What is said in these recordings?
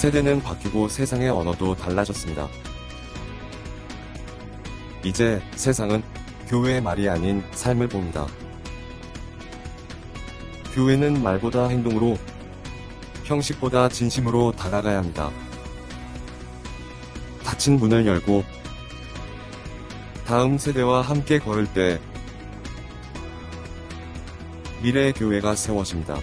세대는 바뀌고 세상의 언어도 달라졌습니다. 이제 세상은 교회의 말이 아닌 삶을 봅니다. 교회는 말보다 행동으로, 형식보다 진심으로 다가가야 합니다. 닫힌 문을 열고 다음 세대와 함께 걸을 때 미래의 교회가 세워집니다.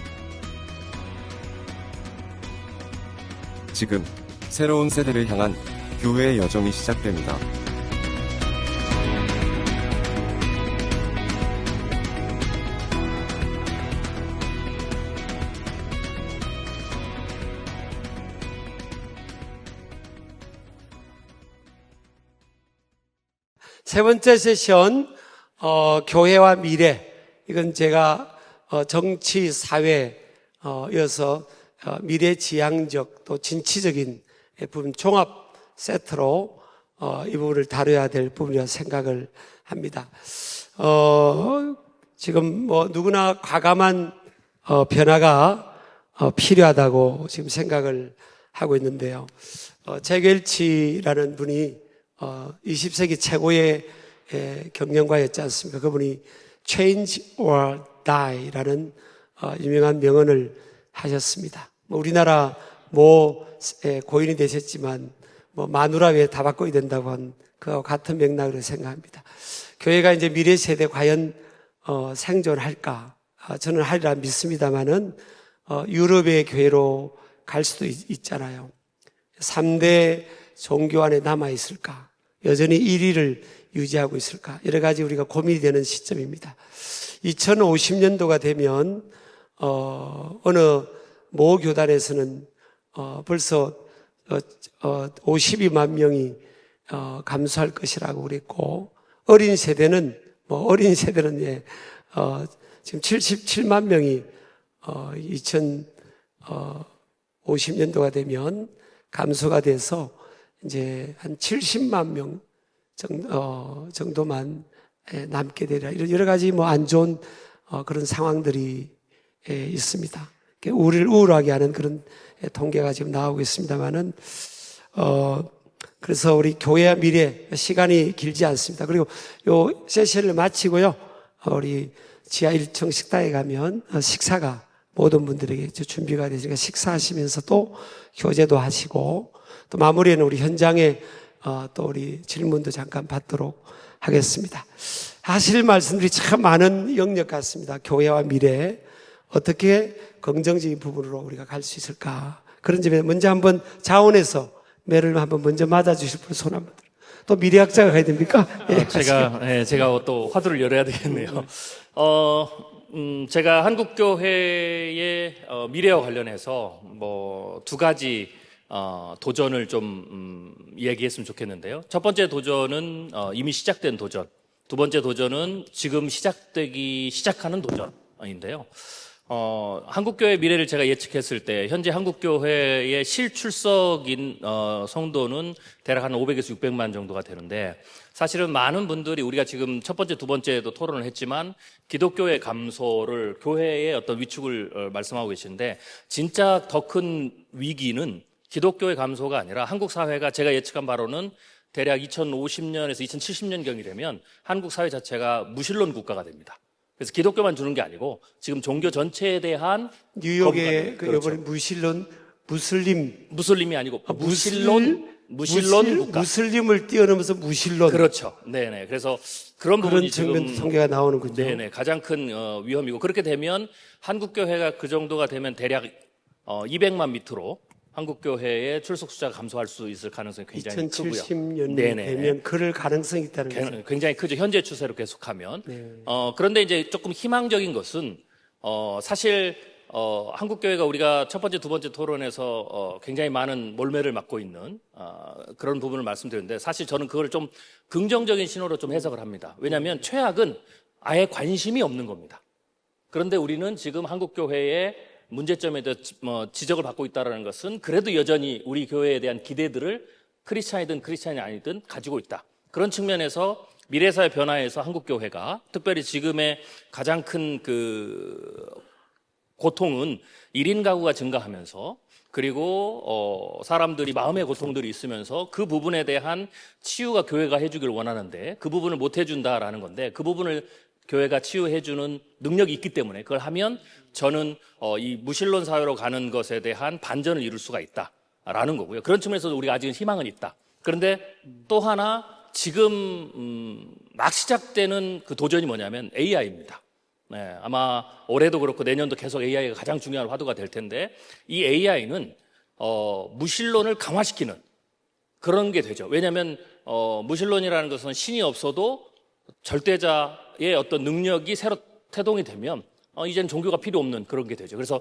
지금 새로운 세대를 향한 교회의 여정이 시작됩니다. 세 번째 세션, 교회와 미래. 이건 제가 정치, 사회, 이어서 미래지향적 또 진취적인 부분 종합 세트로 이 부분을 다뤄야 될 부분이라고 생각을 합니다. 지금 누구나 과감한 변화가 필요하다고 지금 생각을 하고 있는데요. 잭 웰치라는 분이 20세기 최고의 경영가였지 않습니까? 그분이 Change or Die라는 유명한 명언을 하셨습니다. 우리나라 고인이 되셨지만 마누라 외에 다 바꿔야 된다고 한 그와 같은 맥락으로 생각합니다. 교회가 이제 미래 세대 과연 생존할까? 저는 하리라 믿습니다만은 유럽의 교회로 갈 수도 있잖아요. 3대 종교 안에 남아 있을까? 여전히 1위를 유지하고 있을까? 여러 가지 우리가 고민이 되는 시점입니다. 2050년도가 되면 어느 모 교단에서는 벌써 52만 명이 감소할 것이라고 그랬고, 어린 세대는 지금 77만 명이 2050년도가 되면 감소가 돼서 이제 한 70만 명 정도만 남게 되리라. 여러 가지 안 좋은 그런 상황들이 있습니다. 우리를 우울하게 하는 그런 통계가 지금 나오고 있습니다만은, 그래서 우리 교회와 미래, 시간이 길지 않습니다. 그리고 요 세션을 마치고요, 우리 지하 1층 식당에 가면 식사가 모든 분들에게 준비가 되니까 식사하시면서 또 교제도 하시고, 또 마무리에는 우리 현장에 또 우리 질문도 잠깐 받도록 하겠습니다. 하실 말씀들이 참 많은 영역 같습니다. 교회와 미래, 어떻게 긍정적인 부분으로 우리가 갈 수 있을까? 그런 점에 먼저 한번 자원해서 매를 한번 먼저 맞아주실 분 손 한번 들어. 또 미래학자가 가야 됩니까? 제가 또 화두를 열어야 되겠네요. 제가 한국교회의 미래와 관련해서 두 가지 도전을 좀 얘기했으면 좋겠는데요. 첫 번째 도전은 이미 시작된 도전, 두 번째 도전은 지금 시작하는 도전인데요. 한국교회 미래를 제가 예측했을 때 현재 한국교회의 실출석인 성도는 대략 한 500에서 600만 정도가 되는데, 사실은 많은 분들이 우리가 지금 첫 번째, 두 번째도 토론을 했지만 기독교의 감소를, 교회의 어떤 위축을 말씀하고 계시는데, 진짜 더 큰 위기는 기독교의 감소가 아니라 한국 사회가 제가 예측한 바로는 대략 2050년에서 2070년경이 되면 한국 사회 자체가 무신론 국가가 됩니다. 그래서 기독교만 주는 게 아니고 지금 종교 전체에 대한 뉴욕의 이번에 무슬림이 아니고 무신론 국가. 무슬림을 뛰어넘어서 무신론. 그렇죠. 네네. 그래서 그런 부분이 지금 통계가 나오는군요. 네네. 가장 큰 위험이고, 그렇게 되면 한국교회가 그 정도가 되면 대략 200만 밑으로 한국교회의 출석 숫자가 감소할 수 있을 가능성이 굉장히 크고요. 2070년 되면 그럴 가능성이 있다는 거죠. 굉장히 크죠. 현재 추세로 계속하면. 네. 그런데 이제 조금 희망적인 것은 사실 한국교회가 우리가 첫 번째, 두 번째 토론에서 굉장히 많은 몰매를 맞고 있는 그런 부분을 말씀드렸는데, 사실 저는 그걸 좀 긍정적인 신호로 좀 해석을 합니다. 왜냐하면 최악은 아예 관심이 없는 겁니다. 그런데 우리는 지금 한국교회의 문제점에 대해 지적을 받고 있다는 것은 그래도 여전히 우리 교회에 대한 기대들을 크리스찬이든 크리스찬이 아니든 가지고 있다. 그런 측면에서 미래사회 변화에서 한국교회가 특별히 지금의 가장 큰 고통은 1인 가구가 증가하면서 그리고 사람들이 마음의 고통들이 있으면서 그 부분에 대한 치유가 교회가 해주길 원하는데 그 부분을 못 해준다라는 건데 그 부분을 교회가 치유해주는 능력이 있기 때문에 그걸 하면 저는 이 무신론 사회로 가는 것에 대한 반전을 이룰 수가 있다라는 거고요. 그런 측면에서도 우리가 아직은 희망은 있다. 그런데 또 하나 지금 막 시작되는 그 도전이 뭐냐면 AI입니다. 네, 아마 올해도 그렇고 내년도 계속 AI가 가장 중요한 화두가 될 텐데 이 AI는 무신론을 강화시키는 그런 게 되죠. 왜냐하면 무신론이라는 것은 신이 없어도 절대자의 어떤 능력이 새로 태동이 되면 이제는 종교가 필요 없는 그런 게 되죠. 그래서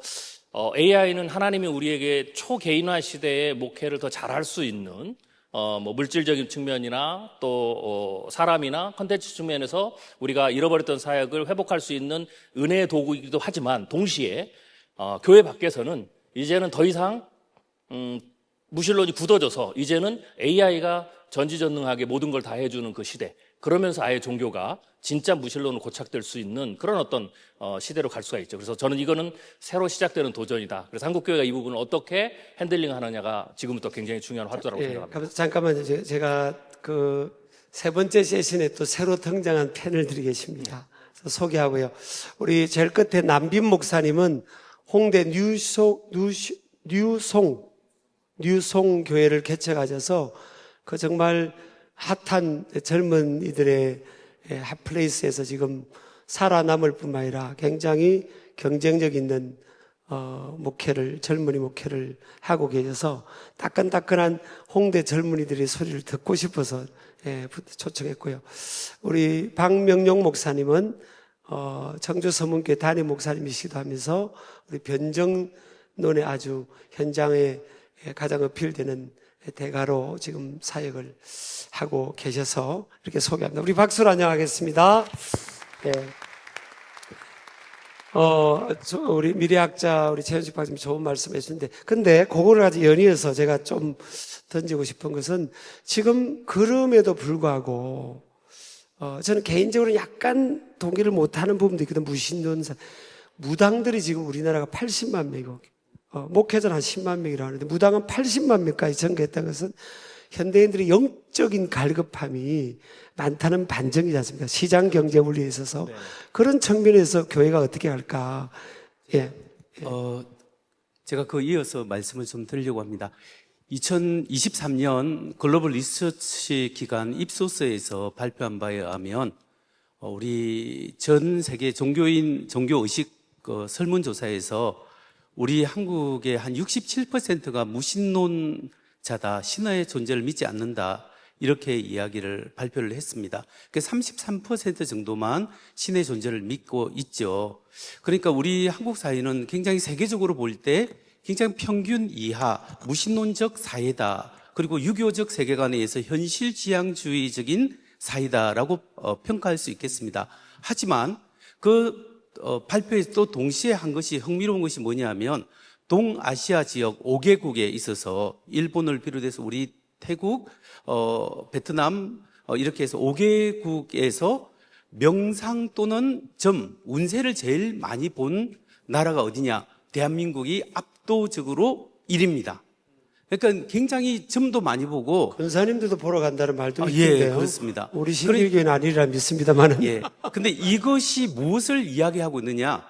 AI는 하나님이 우리에게 초개인화 시대의 목회를 더 잘할 수 있는 뭐 물질적인 측면이나 또 사람이나 컨텐츠 측면에서 우리가 잃어버렸던 사역을 회복할 수 있는 은혜의 도구이기도 하지만 동시에 교회 밖에서는 이제는 더 이상 무신론이 굳어져서 이제는 AI가 전지전능하게 모든 걸 다 해주는 그 시대, 그러면서 아예 종교가 진짜 무신론으로 고착될 수 있는 그런 어떤 시대로 갈 수가 있죠. 그래서 저는 이거는 새로 시작되는 도전이다. 그래서 한국교회가 이 부분을 어떻게 핸들링하느냐가 지금부터 굉장히 중요한 화두라고 생각합니다. 잠깐만요. 제가 그 세 번째 세션에 또 새로 등장한 패널들이 계십니다. 소개하고요. 우리 제일 끝에 남빈 목사님은 홍대 뉴송 교회를 개척하셔서 그 정말 핫한 젊은이들의 핫플레이스에서 지금 살아남을 뿐만 아니라 굉장히 경쟁력 있는 젊은이 목회를 하고 계셔서 따끈따끈한 홍대 젊은이들의 소리를 듣고 싶어서 초청했고요. 우리 박명용 목사님은 청주 서문교회 담임 목사님이시기도 하면서 우리 변정론의 아주 현장에 가장 어필되는 대가로 지금 사역을 하고 계셔서 이렇게 소개합니다. 우리 박수로 안녕하겠습니다. 네. 우리 미래학자, 우리 최현식 박사님 좋은 말씀 해주는데, 근데 그거를 아주 연이어서 제가 좀 던지고 싶은 것은 지금 그럼에도 불구하고, 저는 개인적으로 약간 동의를 못하는 부분도 있거든. 무신론사. 무당들이 지금 우리나라가 80만 명이고, 목회자는 한 10만 명이라고 하는데, 무당은 80만 명까지 증가했다는 것은 현대인들의 영적인 갈급함이 많다는 반증이지 않습니까? 시장 경제 원리에 있어서. 네. 그런 측면에서 교회가 어떻게 할까? 예. 제가 이어서 말씀을 좀 드리려고 합니다. 2023년 글로벌 리서치 기관 입소서에서 발표한 바에 의하면 우리 전 세계 종교의식 설문조사에서 우리 한국의 한 67%가 무신론자다, 신의 존재를 믿지 않는다, 이렇게 이야기를 발표를 했습니다. 그래서 33% 정도만 신의 존재를 믿고 있죠. 그러니까 우리 한국 사회는 굉장히 세계적으로 볼 때 굉장히 평균 이하 무신론적 사회다, 그리고 유교적 세계관에 의해서 현실지향주의적인 사회다라고 평가할 수 있겠습니다. 하지만 발표에서 또 동시에 한 것이 흥미로운 것이 뭐냐면 동아시아 지역 5개국에 있어서 일본을 비롯해서 우리 태국, 베트남 이렇게 해서 5개국에서 명상 또는 운세를 제일 많이 본 나라가 어디냐? 대한민국이 압도적으로 1위입니다. 그러니까 굉장히 점도 많이 보고 권사님들도 보러 간다는 말도 있는데요. 예, 그렇습니다. 우리 신일교회는 아니라 믿습니다만은. 예. 근데 이것이 무엇을 이야기하고 있느냐?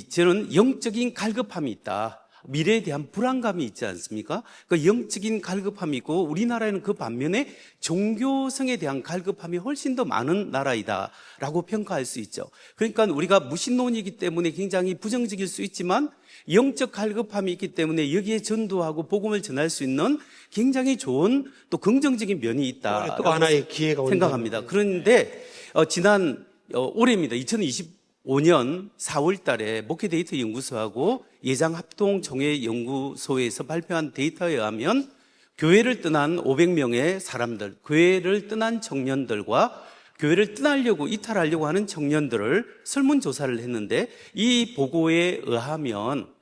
저는 영적인 갈급함이 있다. 미래에 대한 불안감이 있지 않습니까? 그 영적인 갈급함이고 우리나라에는 그 반면에 종교성에 대한 갈급함이 훨씬 더 많은 나라이다라고 평가할 수 있죠. 그러니까 우리가 무신론이기 때문에 굉장히 부정적일 수 있지만 영적 갈급함이 있기 때문에 여기에 전도하고 복음을 전할 수 있는 굉장히 좋은 또 긍정적인 면이 있다. 또 하나의 기회가 생각합니다. 그런데 지난 올해입니다. 2025년 4월 달에 목회데이터 연구소하고 예장합동종회연구소에서 발표한 데이터에 의하면 교회를 떠난 500명의 사람들, 교회를 떠난 청년들과 교회를 떠나려고 이탈하려고 하는 청년들을 설문조사를 했는데 이 보고에 의하면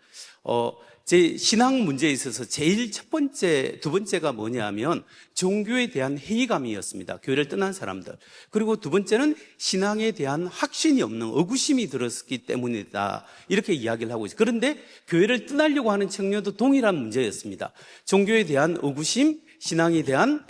제 신앙 문제에 있어서 제일 첫 번째, 두 번째가 뭐냐면 종교에 대한 회의감이었습니다. 교회를 떠난 사람들. 그리고 두 번째는 신앙에 대한 확신이 없는 의구심이 들었기 때문이다. 이렇게 이야기를 하고 있어요. 그런데 교회를 떠나려고 하는 청년도 동일한 문제였습니다. 종교에 대한 의구심, 신앙에 대한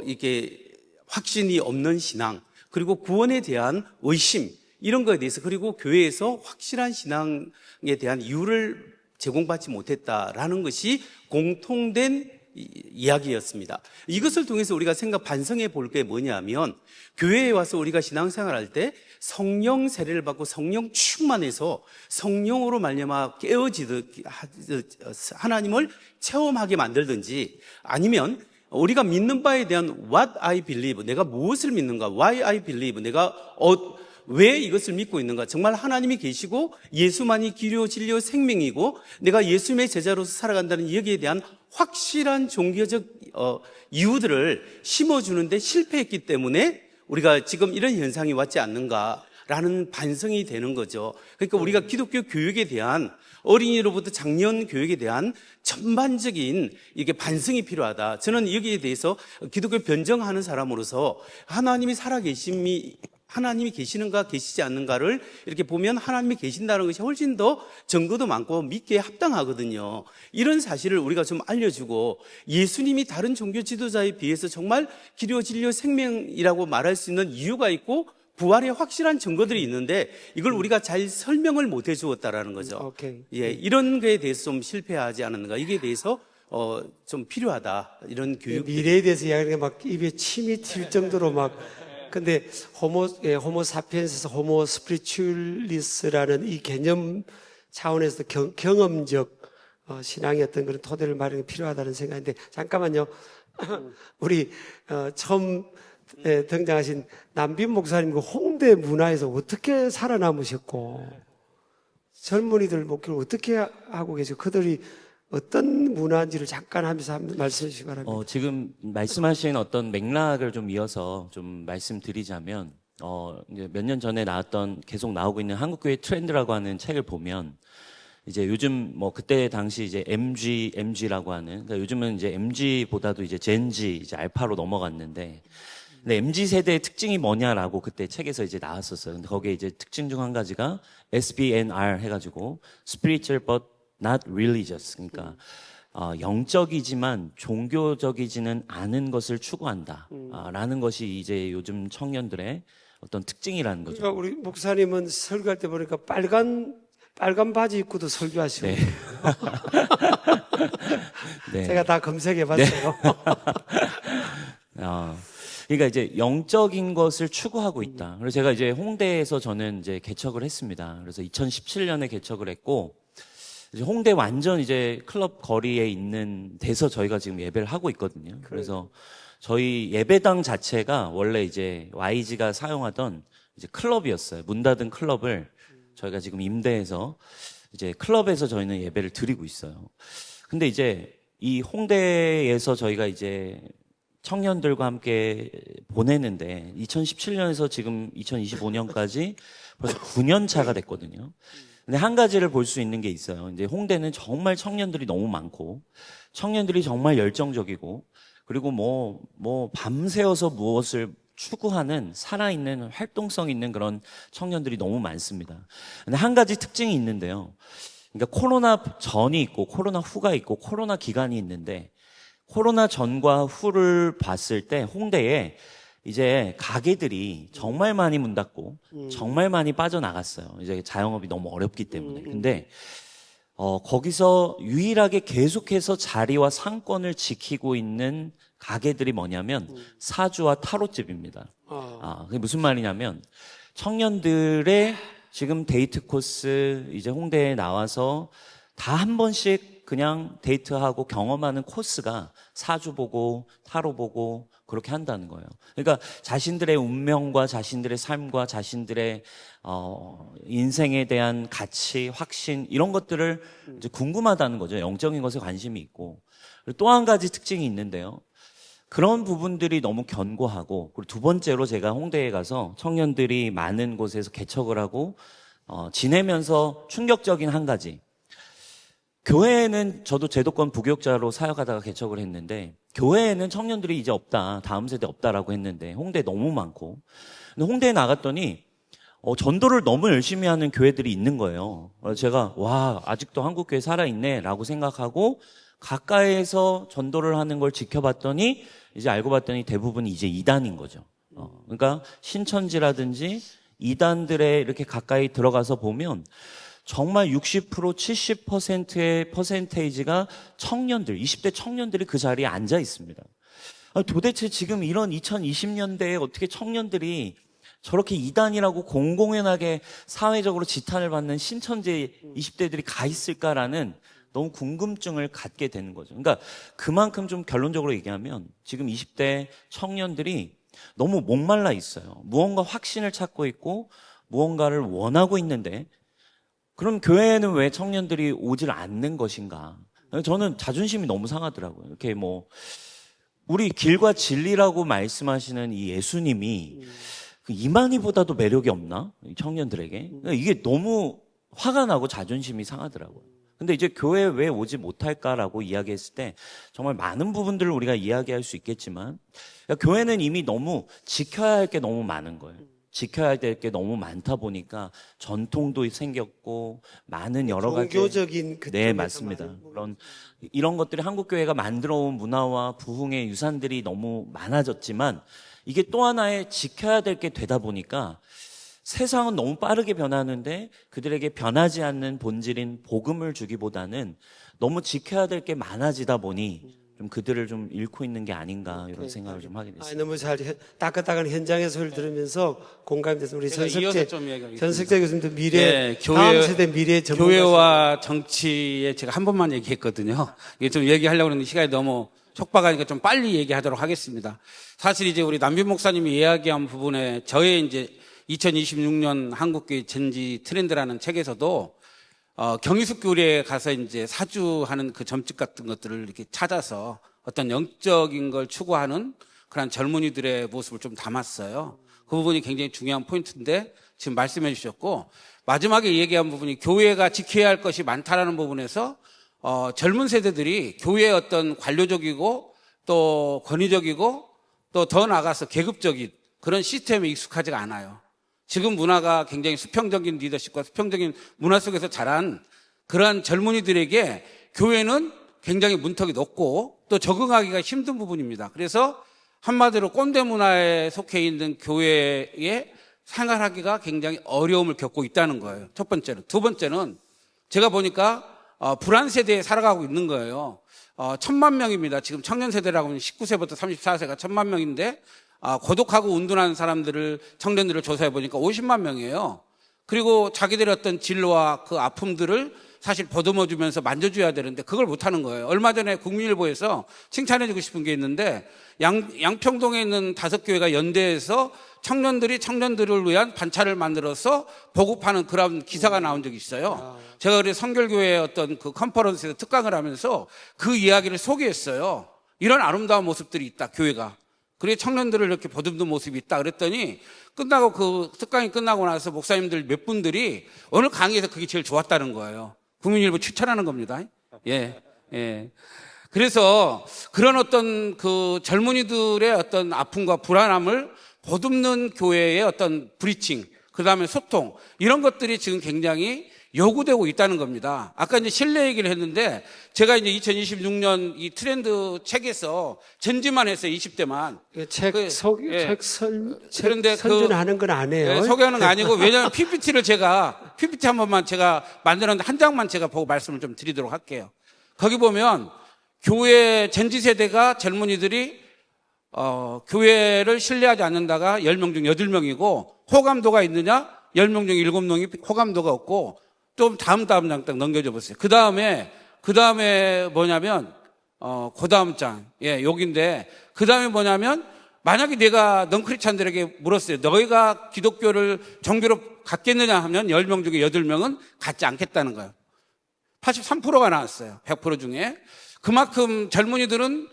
이게 확신이 없는 신앙, 그리고 구원에 대한 의심, 이런 거에 대해서, 그리고 교회에서 확실한 신앙에 대한 이유를 제공받지 못했다라는 것이 공통된 이야기였습니다. 이것을 통해서 우리가 반성해 볼 게 뭐냐면, 교회에 와서 우리가 신앙생활 할 때 성령 세례를 받고 성령 충만해서 성령으로 말미암아 깨어지듯 하나님을 체험하게 만들든지, 아니면 우리가 믿는 바에 대한 what I believe, 내가 무엇을 믿는가, why I believe, 내가 왜 이것을 믿고 있는가, 정말 하나님이 계시고 예수만이 길이요 진리요 생명이고 내가 예수님의 제자로서 살아간다는 여기에 대한 확실한 종교적 이유들을 심어주는데 실패했기 때문에 우리가 지금 이런 현상이 왔지 않는가라는 반성이 되는 거죠. 그러니까 우리가 기독교 교육에 대한, 어린이로부터 장년 교육에 대한 전반적인 이게 반성이 필요하다. 저는 여기에 대해서 기독교 변정하는 사람으로서 하나님이 계시는가 계시지 않는가를 이렇게 보면 하나님이 계신다는 것이 훨씬 더 증거도 많고 믿기에 합당하거든요. 이런 사실을 우리가 좀 알려주고, 예수님이 다른 종교 지도자에 비해서 정말 길이요 진리요 생명이라고 말할 수 있는 이유가 있고 부활의 확실한 증거들이 있는데 이걸 우리가 잘 설명을 못 해주었다라는 거죠. 오케이. 예, 이런 거에 대해서 좀 실패하지 않았는가, 이게 대해서 좀 필요하다, 이런 교육. 미래에 대해서 이야기하니까 막 입에 침이 튈 정도로 막. 근데 호모 사피엔스에서 호모 스피리추얼리스라는 이 개념 차원에서 경험적 신앙의 어떤 그런 토대를 마련이 필요하다는 생각인데, 잠깐만요. 우리 처음 등장하신 남빈 목사님, 그 홍대 문화에서 어떻게 살아남으셨고 젊은이들 목표를 어떻게 하고 계시고 그들이 어떤 문화인지를 잠깐 하면서 한번 말씀해 주시기 바랍니다. 지금 말씀하신 어떤 맥락을 좀 이어서 좀 말씀드리자면, 이제 몇 년 전에 나왔던, 계속 나오고 있는 한국교회 트렌드라고 하는 책을 보면, 이제 요즘 뭐 그때 당시 이제 MG라고 하는, 그러니까 요즘은 이제 MG보다도 이제 젠지, 이제 알파로 넘어갔는데, 근데 MG 세대의 특징이 뭐냐라고 그때 책에서 이제 나왔었어요. 근데 거기에 이제 특징 중 한 가지가 SBNR 해가지고 Spiritual but not religious. 그러니까 영적이지만 종교적이지는 않은 것을 추구한다. 라는 것이 이제 요즘 청년들의 어떤 특징이라는 거죠. 그러니까 우리 목사님은 설교할 때 보니까 빨간 바지 입고도 설교하시고. 네. 네. 제가 다 검색해 봤어요. 그러니까 이제 영적인 것을 추구하고 있다. 그래서 제가 이제 홍대에서 저는 이제 개척을 했습니다. 그래서 2017년에 개척을 했고, 이제 홍대 완전 이제 클럽 거리에 있는 데서 저희가 지금 예배를 하고 있거든요. 그래서 저희 예배당 자체가 원래 이제 YG가 사용하던 이제 클럽이었어요. 문 닫은 클럽을 저희가 지금 임대해서 이제 클럽에서 저희는 예배를 드리고 있어요. 근데 이제 이 홍대에서 저희가 이제 청년들과 함께 보내는데 2017년에서 지금 2025년까지 벌써 9년 차가 됐거든요. 근데 한 가지를 볼 수 있는 게 있어요. 이제 홍대는 정말 청년들이 너무 많고, 청년들이 정말 열정적이고, 그리고 뭐 밤새워서 무엇을 추구하는 살아있는 활동성 있는 그런 청년들이 너무 많습니다. 근데 한 가지 특징이 있는데요. 그러니까 코로나 전이 있고 코로나 후가 있고 코로나 기간이 있는데, 코로나 전과 후를 봤을 때 홍대에 이제 가게들이 정말 많이 문 닫고 정말 많이 빠져나갔어요. 이제 자영업이 너무 어렵기 때문에. 근데 거기서 유일하게 계속해서 자리와 상권을 지키고 있는 가게들이 뭐냐면 사주와 타로집입니다. 그게 무슨 말이냐면, 청년들의 지금 데이트 코스, 이제 홍대에 나와서 다 한 번씩 그냥 데이트하고 경험하는 코스가 사주 보고 타로 보고 그렇게 한다는 거예요. 그러니까 자신들의 운명과 자신들의 삶과 자신들의 인생에 대한 가치, 확신, 이런 것들을 이제 궁금하다는 거죠. 영적인 것에 관심이 있고. 또 한 가지 특징이 있는데요. 그런 부분들이 너무 견고하고, 그리고 두 번째로 제가 홍대에 가서 청년들이 많은 곳에서 개척을 하고 지내면서 충격적인 한 가지, 교회에는 저도 제도권 부교육자로 사역하다가 개척을 했는데 교회에는 청년들이 이제 없다, 다음 세대 없다라고 했는데 홍대에 너무 많고, 근데 홍대에 나갔더니 전도를 너무 열심히 하는 교회들이 있는 거예요. 그래서 제가 와, 아직도 한국교회 살아있네라고 생각하고 가까이에서 전도를 하는 걸 지켜봤더니 이제 알고 봤더니 대부분이 이제 이단인 거죠. 그러니까 신천지라든지 이단들에 이렇게 가까이 들어가서 보면 정말 60%, 70%의 퍼센테이지가 청년들, 20대 청년들이 그 자리에 앉아 있습니다. 도대체 지금 이런 2020년대에 어떻게 청년들이 저렇게 이단이라고 공공연하게 사회적으로 지탄을 받는 신천지 20대들이 가 있을까라는 너무 궁금증을 갖게 되는 거죠. 그러니까 그만큼 좀 결론적으로 얘기하면 지금 20대 청년들이 너무 목말라 있어요. 무언가 확신을 찾고 있고 무언가를 원하고 있는데 그럼 교회에는 왜 청년들이 오질 않는 것인가? 저는 자존심이 너무 상하더라고요. 이렇게 뭐 우리 길과 진리라고 말씀하시는 이 예수님이 그 이만희보다도 매력이 없나? 이 청년들에게. 이게 너무 화가 나고 자존심이 상하더라고요. 근데 이제 교회에 왜 오지 못할까라고 이야기했을 때 정말 많은 부분들을 우리가 이야기할 수 있겠지만 교회는 이미 너무 지켜야 할 게 너무 많은 거예요. 지켜야 될 게 너무 많다 보니까 전통도 생겼고 많은 여러 가지 종교적인 그 네, 맞습니다. 이런 것들이 한국 교회가 만들어 온 문화와 부흥의 유산들이 너무 많아졌지만 이게 또 하나의 지켜야 될 게 되다 보니까 세상은 너무 빠르게 변하는데 그들에게 변하지 않는 본질인 복음을 주기보다는 너무 지켜야 될 게 많아지다 보니 좀 그들을 좀 잃고 있는 게 아닌가 이런 생각을 좀 하게 됐습니다. 너무 잘 따끈따끈 현장의 소리를 들으면서 공감돼서 우리 전석재 교수님도 네, 다음 세대 미래 전문가 교회와 정치에 제가 한 번만 얘기했거든요. 이게 좀 얘기하려고 했는데 시간이 너무 촉박하니까 좀 빨리 얘기하도록 하겠습니다. 사실 이제 우리 남빈 목사님이 이야기한 부분에 저의 이제 2026년 한국교회 젠지 트렌드라는 책에서도 경희숙 교리에 가서 이제 사주하는 그 점집 같은 것들을 이렇게 찾아서 어떤 영적인 걸 추구하는 그런 젊은이들의 모습을 좀 담았어요. 그 부분이 굉장히 중요한 포인트인데 지금 말씀해 주셨고 마지막에 얘기한 부분이 교회가 지켜야 할 것이 많다라는 부분에서 젊은 세대들이 교회의 어떤 관료적이고 또 권위적이고 또 더 나아가서 계급적인 그런 시스템에 익숙하지가 않아요. 지금 문화가 굉장히 수평적인 리더십과 수평적인 문화 속에서 자란 그러한 젊은이들에게 교회는 굉장히 문턱이 높고 또 적응하기가 힘든 부분입니다. 그래서 한마디로 꼰대 문화에 속해 있는 교회에 생활하기가 굉장히 어려움을 겪고 있다는 거예요. 첫 번째는. 두 번째는 제가 보니까 불안 세대에 살아가고 있는 거예요. 1,000만 명입니다. 지금 청년 세대라고 하면 19세부터 34세가 1,000만 명인데 고독하고 운둔한 사람들을 청년들을 조사해 보니까 50만 명이에요. 그리고 자기들의 어떤 진로와 그 아픔들을 사실 보듬어 주면서 만져줘야 되는데 그걸 못하는 거예요. 얼마 전에 국민일보에서 칭찬해주고 싶은 게 있는데 양평동에 있는 5교회가 연대해서 청년들을 위한 반차를 만들어서 보급하는 그런 기사가 나온 적이 있어요. 제가 그래서 성결교회의 어떤 그 컨퍼런스에서 특강을 하면서 그 이야기를 소개했어요. 이런 아름다운 모습들이 있다, 교회가. 그래 청년들을 이렇게 보듬는 모습이 있다 그랬더니 끝나고 그 특강이 끝나고 나서 목사님들 몇 분들이 오늘 강의에서 그게 제일 좋았다는 거예요. 국민일보 추천하는 겁니다. 예. 그래서 그런 어떤 그 젊은이들의 어떤 아픔과 불안함을 보듬는 교회의 어떤 브리칭, 그 다음에 소통, 이런 것들이 지금 굉장히 요구되고 있다는 겁니다. 아까 이제 신뢰 얘기를 했는데 제가 이제 2026년 이 트렌드 책에서 젠지만 했어요. 20대만. 책 선전하는 건 아니에요. 소개하는 거 아니고 왜냐하면 PPT 한 번만 제가 만들었는데 한 장만 제가 보고 말씀을 좀 드리도록 할게요. 거기 보면 교회 젠지 세대가 젊은이들이 교회를 신뢰하지 않는다가 10명 중 8명이고 호감도가 있느냐? 10명 중 7명이 호감도가 없고 좀 다음 장 딱 넘겨줘 보세요. 그 다음에 뭐냐면, 그 다음 장. 여기인데, 그 다음에 뭐냐면, 만약에 내가 넌크리스찬들에게 물었어요. 너희가 기독교를 종교로 갖겠느냐 하면 10명 중에 8명은 갖지 않겠다는 거예요. 83%가 나왔어요. 100% 중에. 그만큼 젊은이들은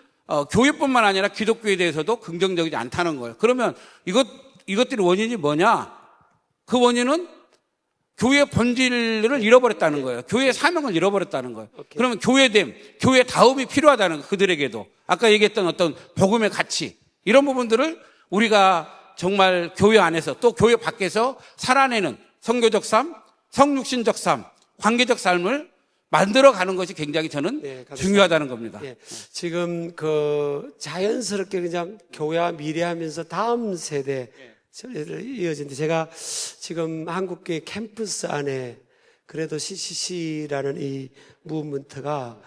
교회뿐만 아니라 기독교에 대해서도 긍정적이지 않다는 거예요. 그러면 이것들의 원인이 뭐냐? 그 원인은 교회 본질을 잃어버렸다는 거예요. 교회의 사명을 잃어버렸다는 거예요. 그러면 교회됨, 교회 다움이 필요하다는 거예요. 그들에게도. 아까 얘기했던 어떤 복음의 가치, 이런 부분들을 우리가 정말 교회 안에서 또 교회 밖에서 살아내는 성교적 삶, 성육신적 삶, 관계적 삶을 만들어가는 것이 굉장히 저는 네, 감사합니다. 중요하다는 겁니다. 예, 지금 그 자연스럽게 그냥 교회와 미래하면서 다음 세대 이어지는데, 제가 지금 한국교회 캠퍼스 안에 그래도 CCC라는 이 무브먼트가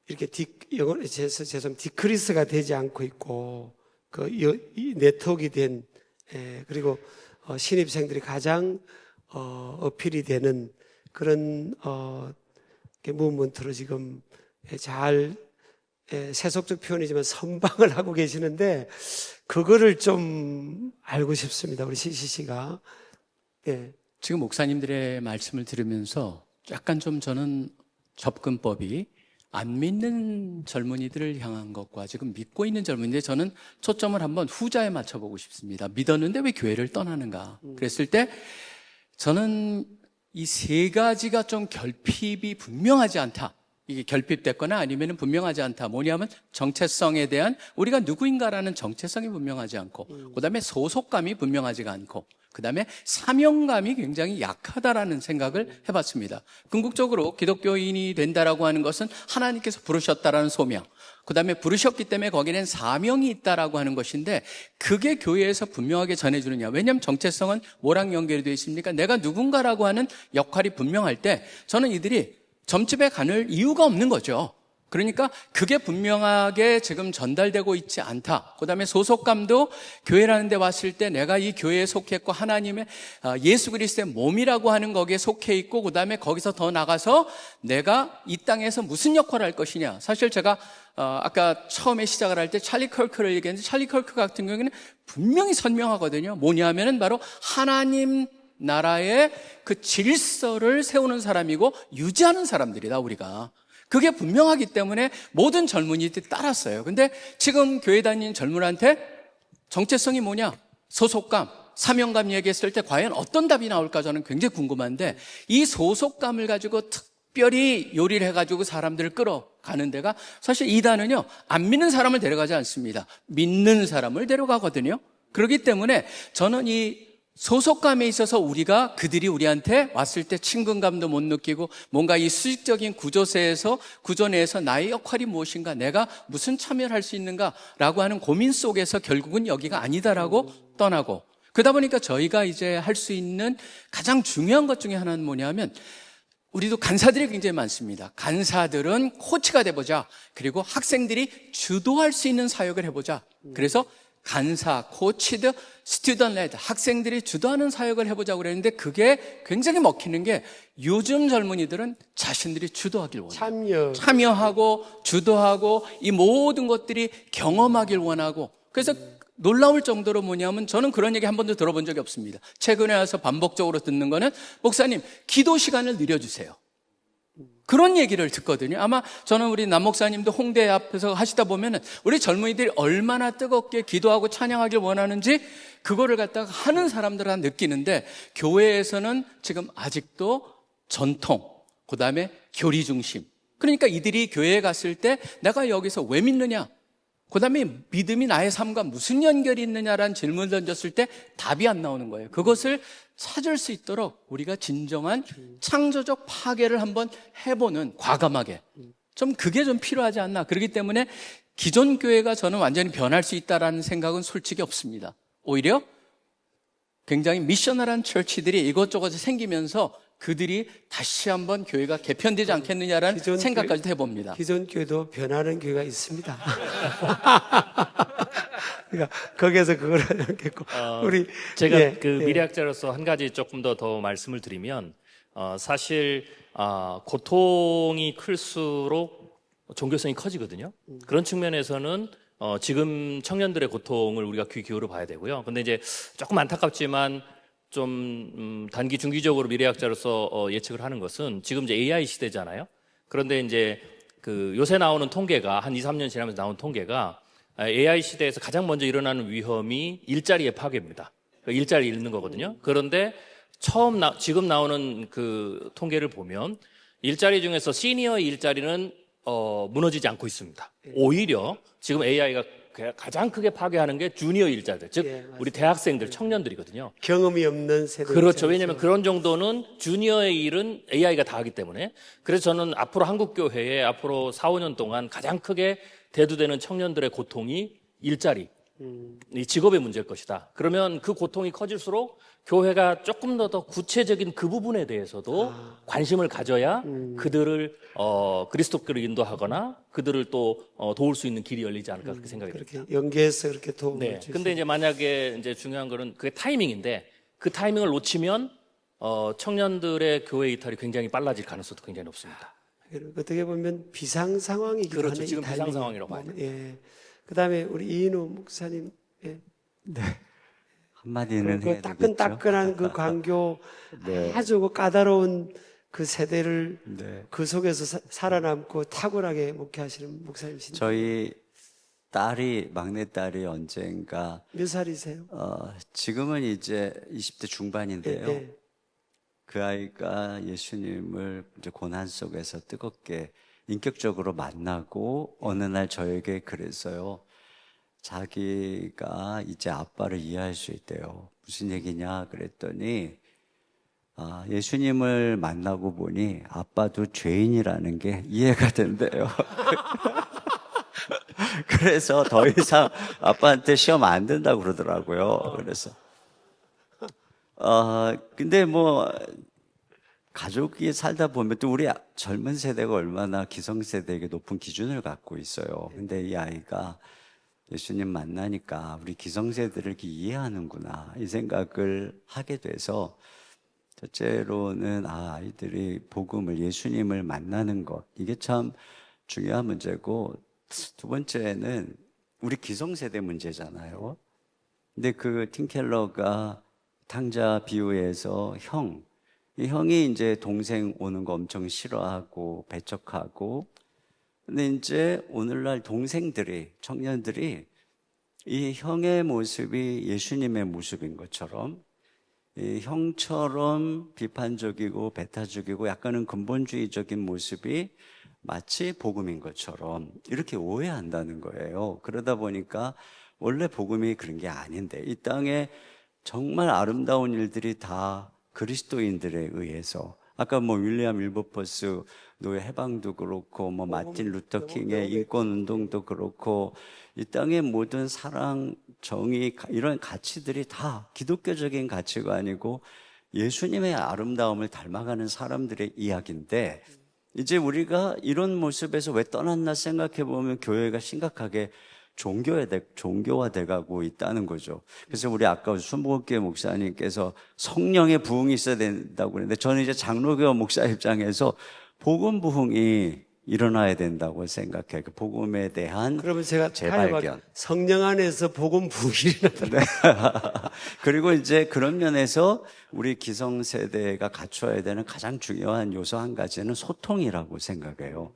이렇게 영어로 죄송합니다, 디크리스가 되지 않고 있고, 이 네트워크가 된, 그리고 신입생들이 가장 어필이 되는 그런 무브먼트로 지금 잘, 세속적 표현이지만 선방을 하고 계시는데, 그거를 좀 알고 싶습니다, 우리 CCC가. 예. 지금 목사님들의 말씀을 들으면서 약간 좀 저는 접근법이 안 믿는 젊은이들을 향한 것과 지금 믿고 있는 젊은이들, 저는 초점을 한번 후자에 맞춰보고 싶습니다. 믿었는데 왜 교회를 떠나는가? 그랬을 때 저는 이 세 가지가 좀 결핍이 분명하지 않다. 이게 결핍됐거나 아니면 분명하지 않다. 뭐냐면 정체성에 대한, 우리가 누구인가라는 정체성이 분명하지 않고, 그 다음에 소속감이 분명하지가 않고, 그 다음에 사명감이 굉장히 약하다라는 생각을 해봤습니다. 궁극적으로 기독교인이 된다라고 하는 것은 하나님께서 부르셨다라는 소명, 그 다음에 부르셨기 때문에 거기는 사명이 있다라고 하는 것인데, 그게 교회에서 분명하게 전해주느냐. 왜냐하면 정체성은 뭐랑 연결이 되어 있습니까? 내가 누군가라고 하는 역할이 분명할 때 저는 이들이 점집에 가는 이유가 없는 거죠. 그러니까 그게 분명하게 지금 전달되고 있지 않다. 그 다음에 소속감도 교회라는 데 왔을 때 내가 이 교회에 속했고 하나님의 예수 그리스도의 몸이라고 하는 거기에 속해 있고, 그 다음에 거기서 더 나가서 내가 이 땅에서 무슨 역할을 할 것이냐. 사실 제가 아까 처음에 시작을 할 때 찰리 컬크를 얘기했는데, 찰리 컬크 같은 경우에는 분명히 선명하거든요. 뭐냐면은 바로 하나님 나라의 그 질서를 세우는 사람이고 유지하는 사람들이다, 우리가. 그게 분명하기 때문에 모든 젊은이들이 따랐어요. 근데 지금 교회 다니는 젊은한테 정체성이 뭐냐? 소속감, 사명감 얘기했을 때 과연 어떤 답이 나올까 저는 굉장히 궁금한데, 이 소속감을 가지고 특별히 요리를 해가지고 사람들을 끌어가는 데가 사실 이단은요, 안 믿는 사람을 데려가지 않습니다. 믿는 사람을 데려가거든요. 그렇기 때문에 저는 이 소속감에 있어서 우리가, 그들이 우리한테 왔을 때 친근감도 못 느끼고, 뭔가 이 수직적인 구조 내에서 나의 역할이 무엇인가, 내가 무슨 참여를 할 수 있는가라고 하는 고민 속에서 결국은 여기가 아니다라고 떠나고, 그러다 보니까 저희가 이제 할 수 있는 가장 중요한 것 중에 하나는 뭐냐면, 우리도 간사들이 굉장히 많습니다. 간사들은 코치가 돼보자. 그리고 학생들이 주도할 수 있는 사역을 해보자. 그래서 간사, 코치드, 스튜던트 레드, 학생들이 주도하는 사역을 해보자고 그랬는데, 그게 굉장히 먹히는 게 요즘 젊은이들은 자신들이 주도하길 원해요. 참여하고 주도하고 이 모든 것들이 경험하길 원하고, 그래서 놀라울 정도로 뭐냐면, 저는 그런 얘기 한 번도 들어본 적이 없습니다. 최근에 와서 반복적으로 듣는 거는, 목사님 기도 시간을 늘려주세요, 그런 얘기를 듣거든요. 아마 저는 우리 남 목사님도 홍대 앞에서 하시다 보면은 우리 젊은이들이 얼마나 뜨겁게 기도하고 찬양하길 원하는지 그거를 갖다가 하는 사람들은 느끼는데, 교회에서는 지금 아직도 전통, 그 다음에 교리 중심. 그러니까 이들이 교회에 갔을 때 내가 여기서 왜 믿느냐, 그 다음에 믿음이 나의 삶과 무슨 연결이 있느냐라는 질문을 던졌을 때 답이 안 나오는 거예요. 그것을 찾을 수 있도록 우리가 진정한 창조적 파괴를 한번 해보는, 과감하게 좀 그게 좀 필요하지 않나. 그렇기 때문에 기존 교회가 저는 완전히 변할 수 있다라는 생각은 솔직히 없습니다. 오히려 굉장히 미셔널한 처치들이 이것저것 생기면서 그들이 다시 한번 교회가 개편되지 않겠느냐라는 생각까지도 해봅니다. 기존 교회도 변하는 교회가 있습니다. 그러니까 거기에서 그걸 하겠고, 우리 제가 미래학자로서 한 가지 조금 더 말씀을 드리면, 사실 고통이 클수록 종교성이 커지거든요. 그런 측면에서는 지금 청년들의 고통을 우리가 귀 기울여 봐야 되고요. 근데 이제 조금 안타깝지만 좀 단기 중기적으로 미래학자로서 예측을 하는 것은, 지금 이제 AI 시대잖아요. 그런데 이제 그 요새 나오는 통계가, 한 2, 3년 지나면서 나온 통계가, AI 시대에서 가장 먼저 일어나는 위험이 일자리의 파괴입니다. 일자리 잃는 거거든요. 그런데 지금 나오는 그 통계를 보면 일자리 중에서 시니어 일자리는 무너지지 않고 있습니다. 오히려 지금 AI가 가장 크게 파괴하는 게 주니어 일자리들, 즉 예, 맞습니다. 우리 대학생들, 청년들이거든요. 경험이 없는 세대. 그렇죠. 입장에서. 왜냐하면 그런 정도는 주니어의 일은 AI가 다 하기 때문에. 그래서 저는 앞으로 한국교회에 앞으로 4, 5년 동안 가장 크게 대두되는 청년들의 고통이 일자리, 이 직업의 문제일 것이다. 그러면 그 고통이 커질수록 교회가 조금 더 구체적인 그 부분에 대해서도 관심을 가져야 그들을 그리스도께로 인도하거나 그들을 또 도울 수 있는 길이 열리지 않을까 그렇게 생각이 그렇게 듭니다. 연계해서 그렇게 도움을 네. 주시. 근데 이제 만약에 이제 중요한 거는 그게 타이밍인데 그 타이밍을 놓치면 청년들의 교회 이탈이 굉장히 빨라질 가능성도 굉장히 높습니다. 어떻게 보면 비상 상황이기도 그렇죠. 하네. 이 지금 비상 타이밍이. 상황이라고 봐야 돼요. 예. 그다음에 우리 이인호 목사님, 예. 한마디는 그 해야 따끈따끈한 그 광교 네. 아주 그 까다로운 그 세대를 네. 그 속에서 살아남고 탁월하게 목회하시는 목사님이신데 저희 딸이 막내 딸이 언젠가 몇 살이세요? 지금은 이제 20대 중반인데요. 예, 예. 그 아이가 예수님을 이제 고난 속에서 뜨겁게 인격적으로 만나고 어느 날 저에게 그랬어요. 자기가 이제 아빠를 이해할 수 있대요. 무슨 얘기냐 그랬더니 예수님을 만나고 보니 아빠도 죄인이라는 게 이해가 된대요. 그래서 더 이상 아빠한테 시험 안 된다고 그러더라고요. 그래서 근데 뭐 가족이 살다 보면 또 우리 젊은 세대가 얼마나 기성세대에게 높은 기준을 갖고 있어요. 근데 이 아이가 예수님 만나니까 우리 기성세대를 이렇게 이해하는구나 이 생각을 하게 돼서 첫째로는 아이들이 복음을 예수님을 만나는 것 이게 참 중요한 문제고 두 번째는 우리 기성세대 문제잖아요. 근데 그 팀켈러가 탕자 비유에서 이 형이 이제 동생 오는 거 엄청 싫어하고 배척하고 근데 이제 오늘날 동생들이 청년들이 이 형의 모습이 예수님의 모습인 것처럼 이 형처럼 비판적이고 배타적이고 약간은 근본주의적인 모습이 마치 복음인 것처럼 이렇게 오해한다는 거예요. 그러다 보니까 원래 복음이 그런 게 아닌데 이 땅에 정말 아름다운 일들이 다 그리스도인들에 의해서 아까 뭐 윌리엄 윌버포스 노예 해방도 그렇고 뭐 마틴 루터 킹의 인권 운동도 그렇고 이 땅의 모든 사랑, 정의 이런 가치들이 다 기독교적인 가치가 아니고 예수님의 아름다움을 닮아가는 사람들의 이야기인데 이제 우리가 이런 모습에서 왜 떠났나 생각해 보면 교회가 심각하게 종교화돼 가고 있다는 거죠. 그래서 우리 아까 순복음교회 목사님께서 성령의 부흥이 있어야 된다고 그랬는데 저는 이제 장로교 목사 입장에서 복음 부흥이 일어나야 된다고 생각해요. 그 복음에 대한 그러면 제가 재발견. 성령 안에서 복음 부흥이 네. 그리고 이제 그런 면에서 우리 기성세대가 갖춰야 되는 가장 중요한 요소 한 가지는 소통이라고 생각해요.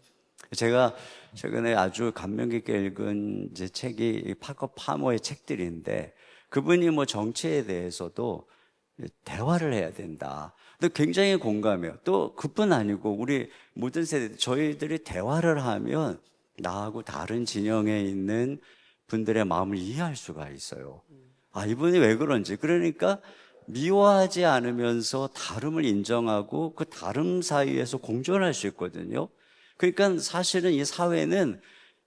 제가 최근에 아주 감명 깊게 읽은 이제 책이 파커 파머의 책들인데 그분이 뭐 정치에 대해서도 대화를 해야 된다. 근데 굉장히 공감해요. 또 그뿐 아니고 우리 모든 세대 저희들이 대화를 하면 나하고 다른 진영에 있는 분들의 마음을 이해할 수가 있어요. 이분이 왜 그런지. 그러니까 미워하지 않으면서 다름을 인정하고 그 다름 사이에서 공존할 수 있거든요. 그러니까 사실은 이 사회는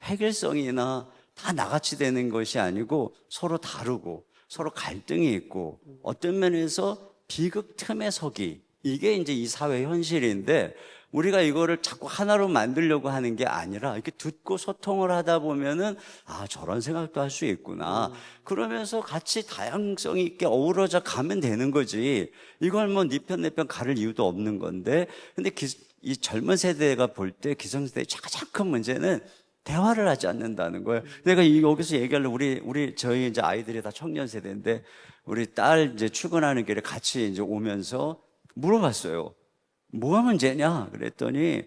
해결성이나 다 나같이 되는 것이 아니고 서로 다르고 서로 갈등이 있고 어떤 면에서 비극 틈에 서기 이게 이제 이 사회 현실인데 우리가 이거를 자꾸 하나로 만들려고 하는 게 아니라 이렇게 듣고 소통을 하다 보면은 저런 생각도 할 수 있구나 그러면서 같이 다양성이 있게 어우러져 가면 되는 거지 이걸 뭐 네 편 내 편 가를 이유도 없는 건데 근데 이 젊은 세대가 볼 때 기성세대의 가장 큰 문제는 대화를 하지 않는다는 거예요. 내가 여기서 얘기하려고 저희 이제 아이들이 다 청년 세대인데 우리 딸 이제 출근하는 길에 같이 이제 오면서 물어봤어요. 뭐가 문제냐? 그랬더니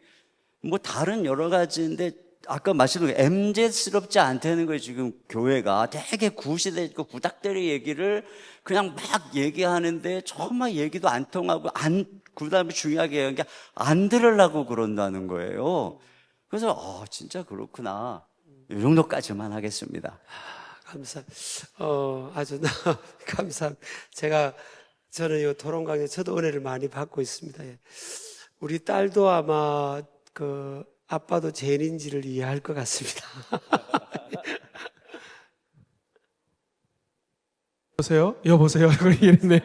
뭐 다른 여러 가지인데 아까 말씀드린 MZ스럽지 않다는 거예요. 지금 교회가 되게 구시대 있고 구닥다리 얘기를 그냥 막 얘기하는데 정말 얘기도 안 통하고 그다음에 중요하게 얘기한 게 안 들으려고 그런다는 거예요. 그래서 진짜 그렇구나. 이 정도까지만 하겠습니다. 아주 감사합니다. 저는 이 토론 강의 저도 은혜를 많이 받고 있습니다. 예. 우리 딸도 아마 아빠도 죄인인지를 이해할 것 같습니다. 여보세요. 그걸 이해했네요.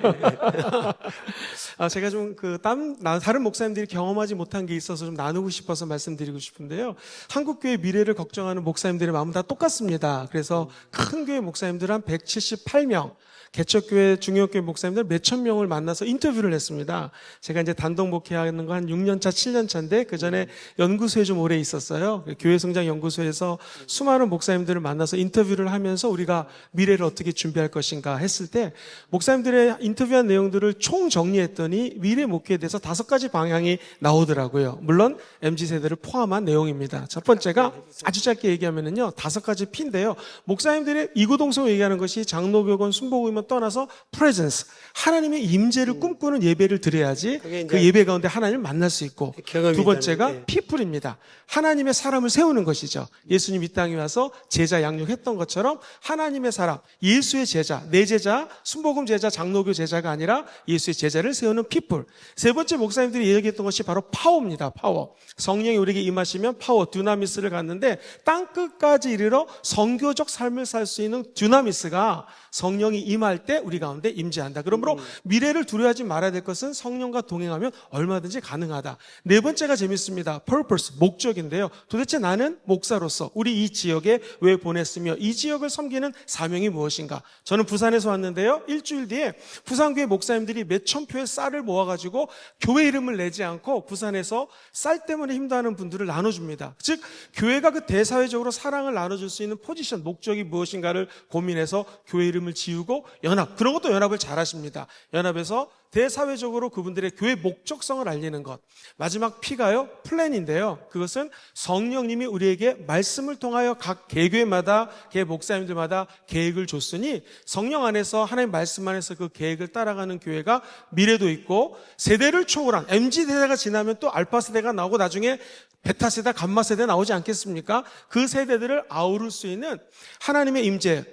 제가 좀 다른 목사님들이 경험하지 못한 게 있어서 좀 나누고 싶어서 말씀드리고 싶은데요. 한국교회 미래를 걱정하는 목사님들의 마음은 다 똑같습니다. 그래서 큰 교회 목사님들 한 178명, 개척교회, 중요교회 목사님들 몇천 명을 만나서 인터뷰를 했습니다. 제가 이제 단독 목회하는 거 한 6년차, 7년차인데 그 전에 연구소에 좀 오래 있었어요. 교회 성장 연구소에서 수많은 목사님들을 만나서 인터뷰를 하면서 우리가 미래를 어떻게 준비할 것인가 했을 때 목사님들의 인터뷰한 내용들을 총 정리했더니 미래 목회에 대해서 5가지 방향이 나오더라고요. 물론 MZ세대를 포함한 내용입니다. 첫 번째가 아주 짧게 얘기하면은요, 5가지 P인데요. 목사님들이 이구동성을 얘기하는 것이 장로교건, 순복음을 떠나서 프레젠스, 하나님의 임재를 꿈꾸는 예배를 드려야지 그 예배 가운데 하나님을 만날 수 있고, 두 번째가 피플입니다. 하나님의 사람을 세우는 것이죠. 예수님 이 땅에 와서 제자 양육했던 것처럼 하나님의 사람, 예수의 제자, 내 제자, 순복음 제자, 장로교 제자가 아니라 예수의 제자를 세우는 피플. 세 번째 목사님들이 얘기했던 것이 바로 파워입니다. 파워. 성령이 우리에게 임하시면 파워, 듀나미스를 갖는데 땅끝까지 이르러 선교적 삶을 살 수 있는 듀나미스가 성령이 임할 때 우리 가운데 임재한다. 그러므로 미래를 두려워하지 말아야 될 것은 성령과 동행하면 얼마든지 가능하다. 네 번째가 재밌습니다. purpose, 목적인데요. 도대체 나는 목사로서 우리 이 지역에 왜 보냈으며 이 지역을 섬기는 사명이 무엇인가. 저는 부산에서 왔는데요. 일주일 뒤에 부산교회 목사님들이 몇천 표의 쌀을 모아가지고 교회 이름을 내지 않고 부산에서 쌀 때문에 힘들어하는 분들을 나눠줍니다. 즉 교회가 그 대사회적으로 사랑을 나눠줄 수 있는 포지션, 목적이 무엇인가를 고민해서 교회 이름을 지우고 연합, 그런 것도 연합을 잘하십니다. 연합에서 대사회적으로 그분들의 교회 목적성을 알리는 것. 마지막 P가요, 플랜인데요. 그것은 성령님이 우리에게 말씀을 통하여 각 개교회마다, 개 목사님들마다 계획을 줬으니 성령 안에서 하나님 말씀 안에서 그 계획을 따라가는 교회가 미래도 있고, 세대를 초월한 MZ세대가 지나면 또 알파세대가 나오고 나중에 베타세대, 감마세대 나오지 않겠습니까? 그 세대들을 아우를 수 있는 하나님의 임재,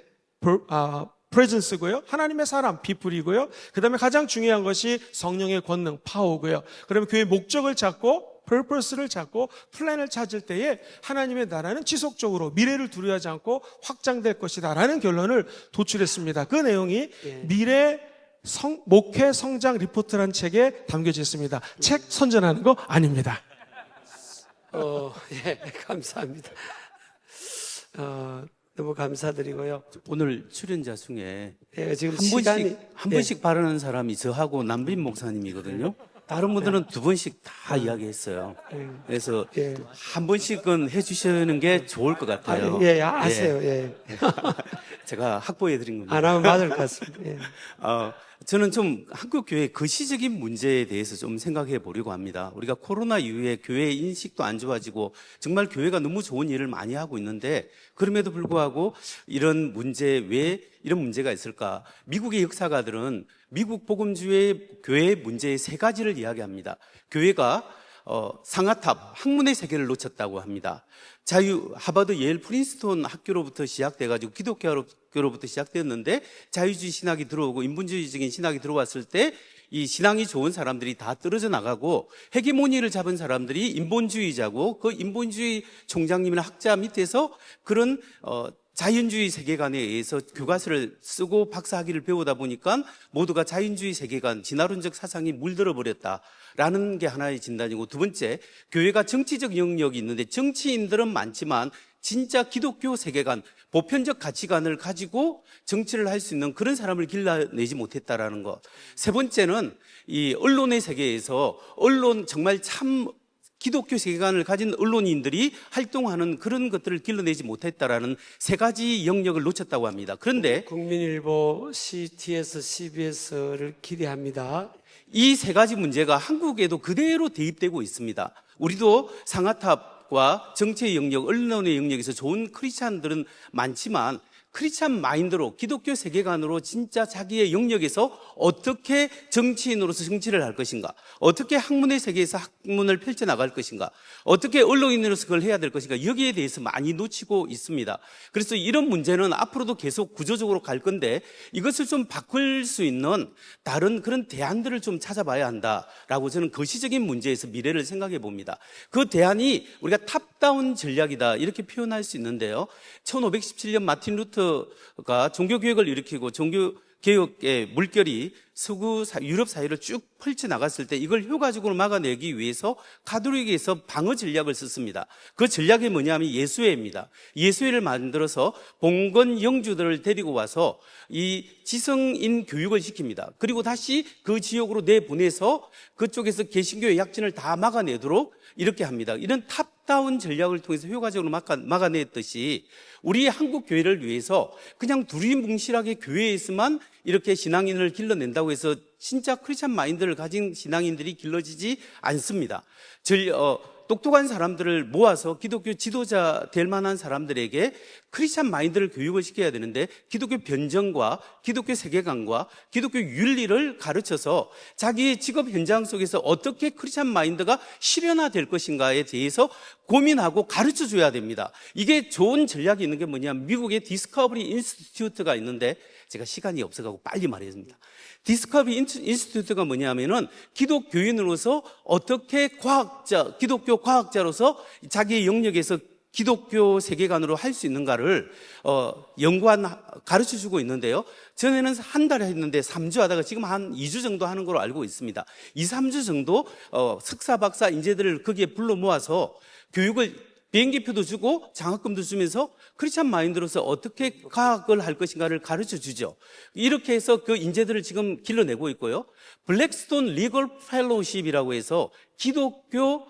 프레젠스고요. 하나님의 사람, 피플이고요. 그 다음에 가장 중요한 것이 성령의 권능, 파워고요. 그러면 교회의 목적을 찾고, purpose를 찾고, 플랜을 찾을 때에 하나님의 나라는 지속적으로 미래를 두려워하지 않고 확장될 것이다 라는 결론을 도출했습니다. 그 내용이 미래 목회 성장 리포트라는 책에 담겨져 있습니다. 책 선전하는 거 아닙니다. 예, 감사합니다. 너무 감사드리고요. 오늘 출연자 중에 지금 한 번씩 발언한 사람이 저하고 남빈 목사님이거든요. 다른 분들은 2번씩 다 이야기했어요. 그래서 한 번씩은 해주시는 게 좋을 것 같아요. 아세요. 예. 제가 확보해 드린 겁니다. 안 하면 맞을 것 같습니다. 예. 저는 좀 한국 교회 거시적인 문제에 대해서 좀 생각해 보려고 합니다. 우리가 코로나 이후에 교회 인식도 안 좋아지고 정말 교회가 너무 좋은 일을 많이 하고 있는데 그럼에도 불구하고 이런 문제, 왜 이런 문제가 있을까? 미국의 역사가들은 미국 복음주의 교회 문제의 3가지를 이야기합니다. 교회가 상아탑, 학문의 세계를 놓쳤다고 합니다. 하버드, 예일, 프린스톤 학교로부터 시작돼가지고 기독교로부터 시작되었는데 자유주의 신학이 들어오고 인본주의적인 신학이 들어왔을 때 이 신앙이 좋은 사람들이 다 떨어져 나가고 헤게모니를 잡은 사람들이 인본주의자고 그 인본주의 총장님이나 학자 밑에서 그런 자연주의 세계관에 의해서 교과서를 쓰고 박사학위를 배우다 보니까 모두가 자연주의 세계관, 진화론적 사상이 물들어 버렸다라는 게 하나의 진단이고, 두 번째, 교회가 정치적 영역이 있는데 정치인들은 많지만 진짜 기독교 세계관, 보편적 가치관을 가지고 정치를 할 수 있는 그런 사람을 길러내지 못했다라는 것. 세 번째는 이 언론의 세계에서 정말 참 기독교 세계관을 가진 언론인들이 활동하는 그런 것들을 길러내지 못했다라는 3가지 영역을 놓쳤다고 합니다. 그런데 국민일보, CTS, CBS를 기대합니다. 이 3가지 문제가 한국에도 그대로 대입되고 있습니다. 우리도 상아탑 과학과 정치의 영역, 언론의 영역에서 좋은 크리스찬들은 많지만 크리스찬 마인드로 기독교 세계관으로 진짜 자기의 영역에서 어떻게 정치인으로서 정치를 할 것인가, 어떻게 학문의 세계에서 학문을 펼쳐나갈 것인가, 어떻게 언론인으로서 그걸 해야 될 것인가, 여기에 대해서 많이 놓치고 있습니다. 그래서 이런 문제는 앞으로도 계속 구조적으로 갈 건데 이것을 좀 바꿀 수 있는 다른 그런 대안들을 좀 찾아봐야 한다라고 저는 거시적인 문제에서 미래를 생각해 봅니다. 그 대안이 우리가 탑다운 전략이다 이렇게 표현할 수 있는데요. 1517년 마틴 루터가 종교개혁을 일으키고 종교개혁의 물결이 서구 유럽 사회를 쭉 펼쳐나갔을 때 이걸 효과적으로 막아내기 위해서 가톨릭에서 방어 전략을 썼습니다. 그 전략이 뭐냐면 예수회입니다. 예수회를 만들어서 봉건 영주들을 데리고 와서 이 지성인 교육을 시킵니다. 그리고 다시 그 지역으로 내보내서 그쪽에서 개신교의 약진을 다 막아내도록 이렇게 합니다. 이런 탑다운 전략을 통해서 효과적으로 막아냈듯이 우리 한국 교회를 위해서 그냥 두리뭉실하게 교회에서만 이렇게 신앙인을 길러낸다고 해서 진짜 크리스찬 마인드를 가진 신앙인들이 길러지지 않습니다. 똑똑한 사람들을 모아서 기독교 지도자 될 만한 사람들에게 크리스찬 마인드를 교육을 시켜야 되는데 기독교 변정과 기독교 세계관과 기독교 윤리를 가르쳐서 자기의 직업 현장 속에서 어떻게 크리스찬 마인드가 실현화될 것인가에 대해서 고민하고 가르쳐줘야 됩니다. 이게 좋은 전략이 있는 게 뭐냐면 미국의 디스커버리 인스티튜트가 있는데 제가 시간이 없어가지고 빨리 말하겠습니다. 디스커버리 인스티튜트가 뭐냐면은 기독교인으로서 어떻게 기독교 과학자로서 자기의 영역에서 기독교 세계관으로 할 수 있는가를 가르쳐주고 있는데요. 전에는 한 달에 했는데 3주 하다가 지금 한 2주 정도 하는 걸로 알고 있습니다. 2, 3주 정도 석사, 박사 인재들을 거기에 불러 모아서 교육을 비행기표도 주고 장학금도 주면서 크리스찬 마인드로서 어떻게 과학을 할 것인가를 가르쳐 주죠. 이렇게 해서 그 인재들을 지금 길러내고 있고요. 블랙스톤 리걸 펠로우십이라고 해서 기독교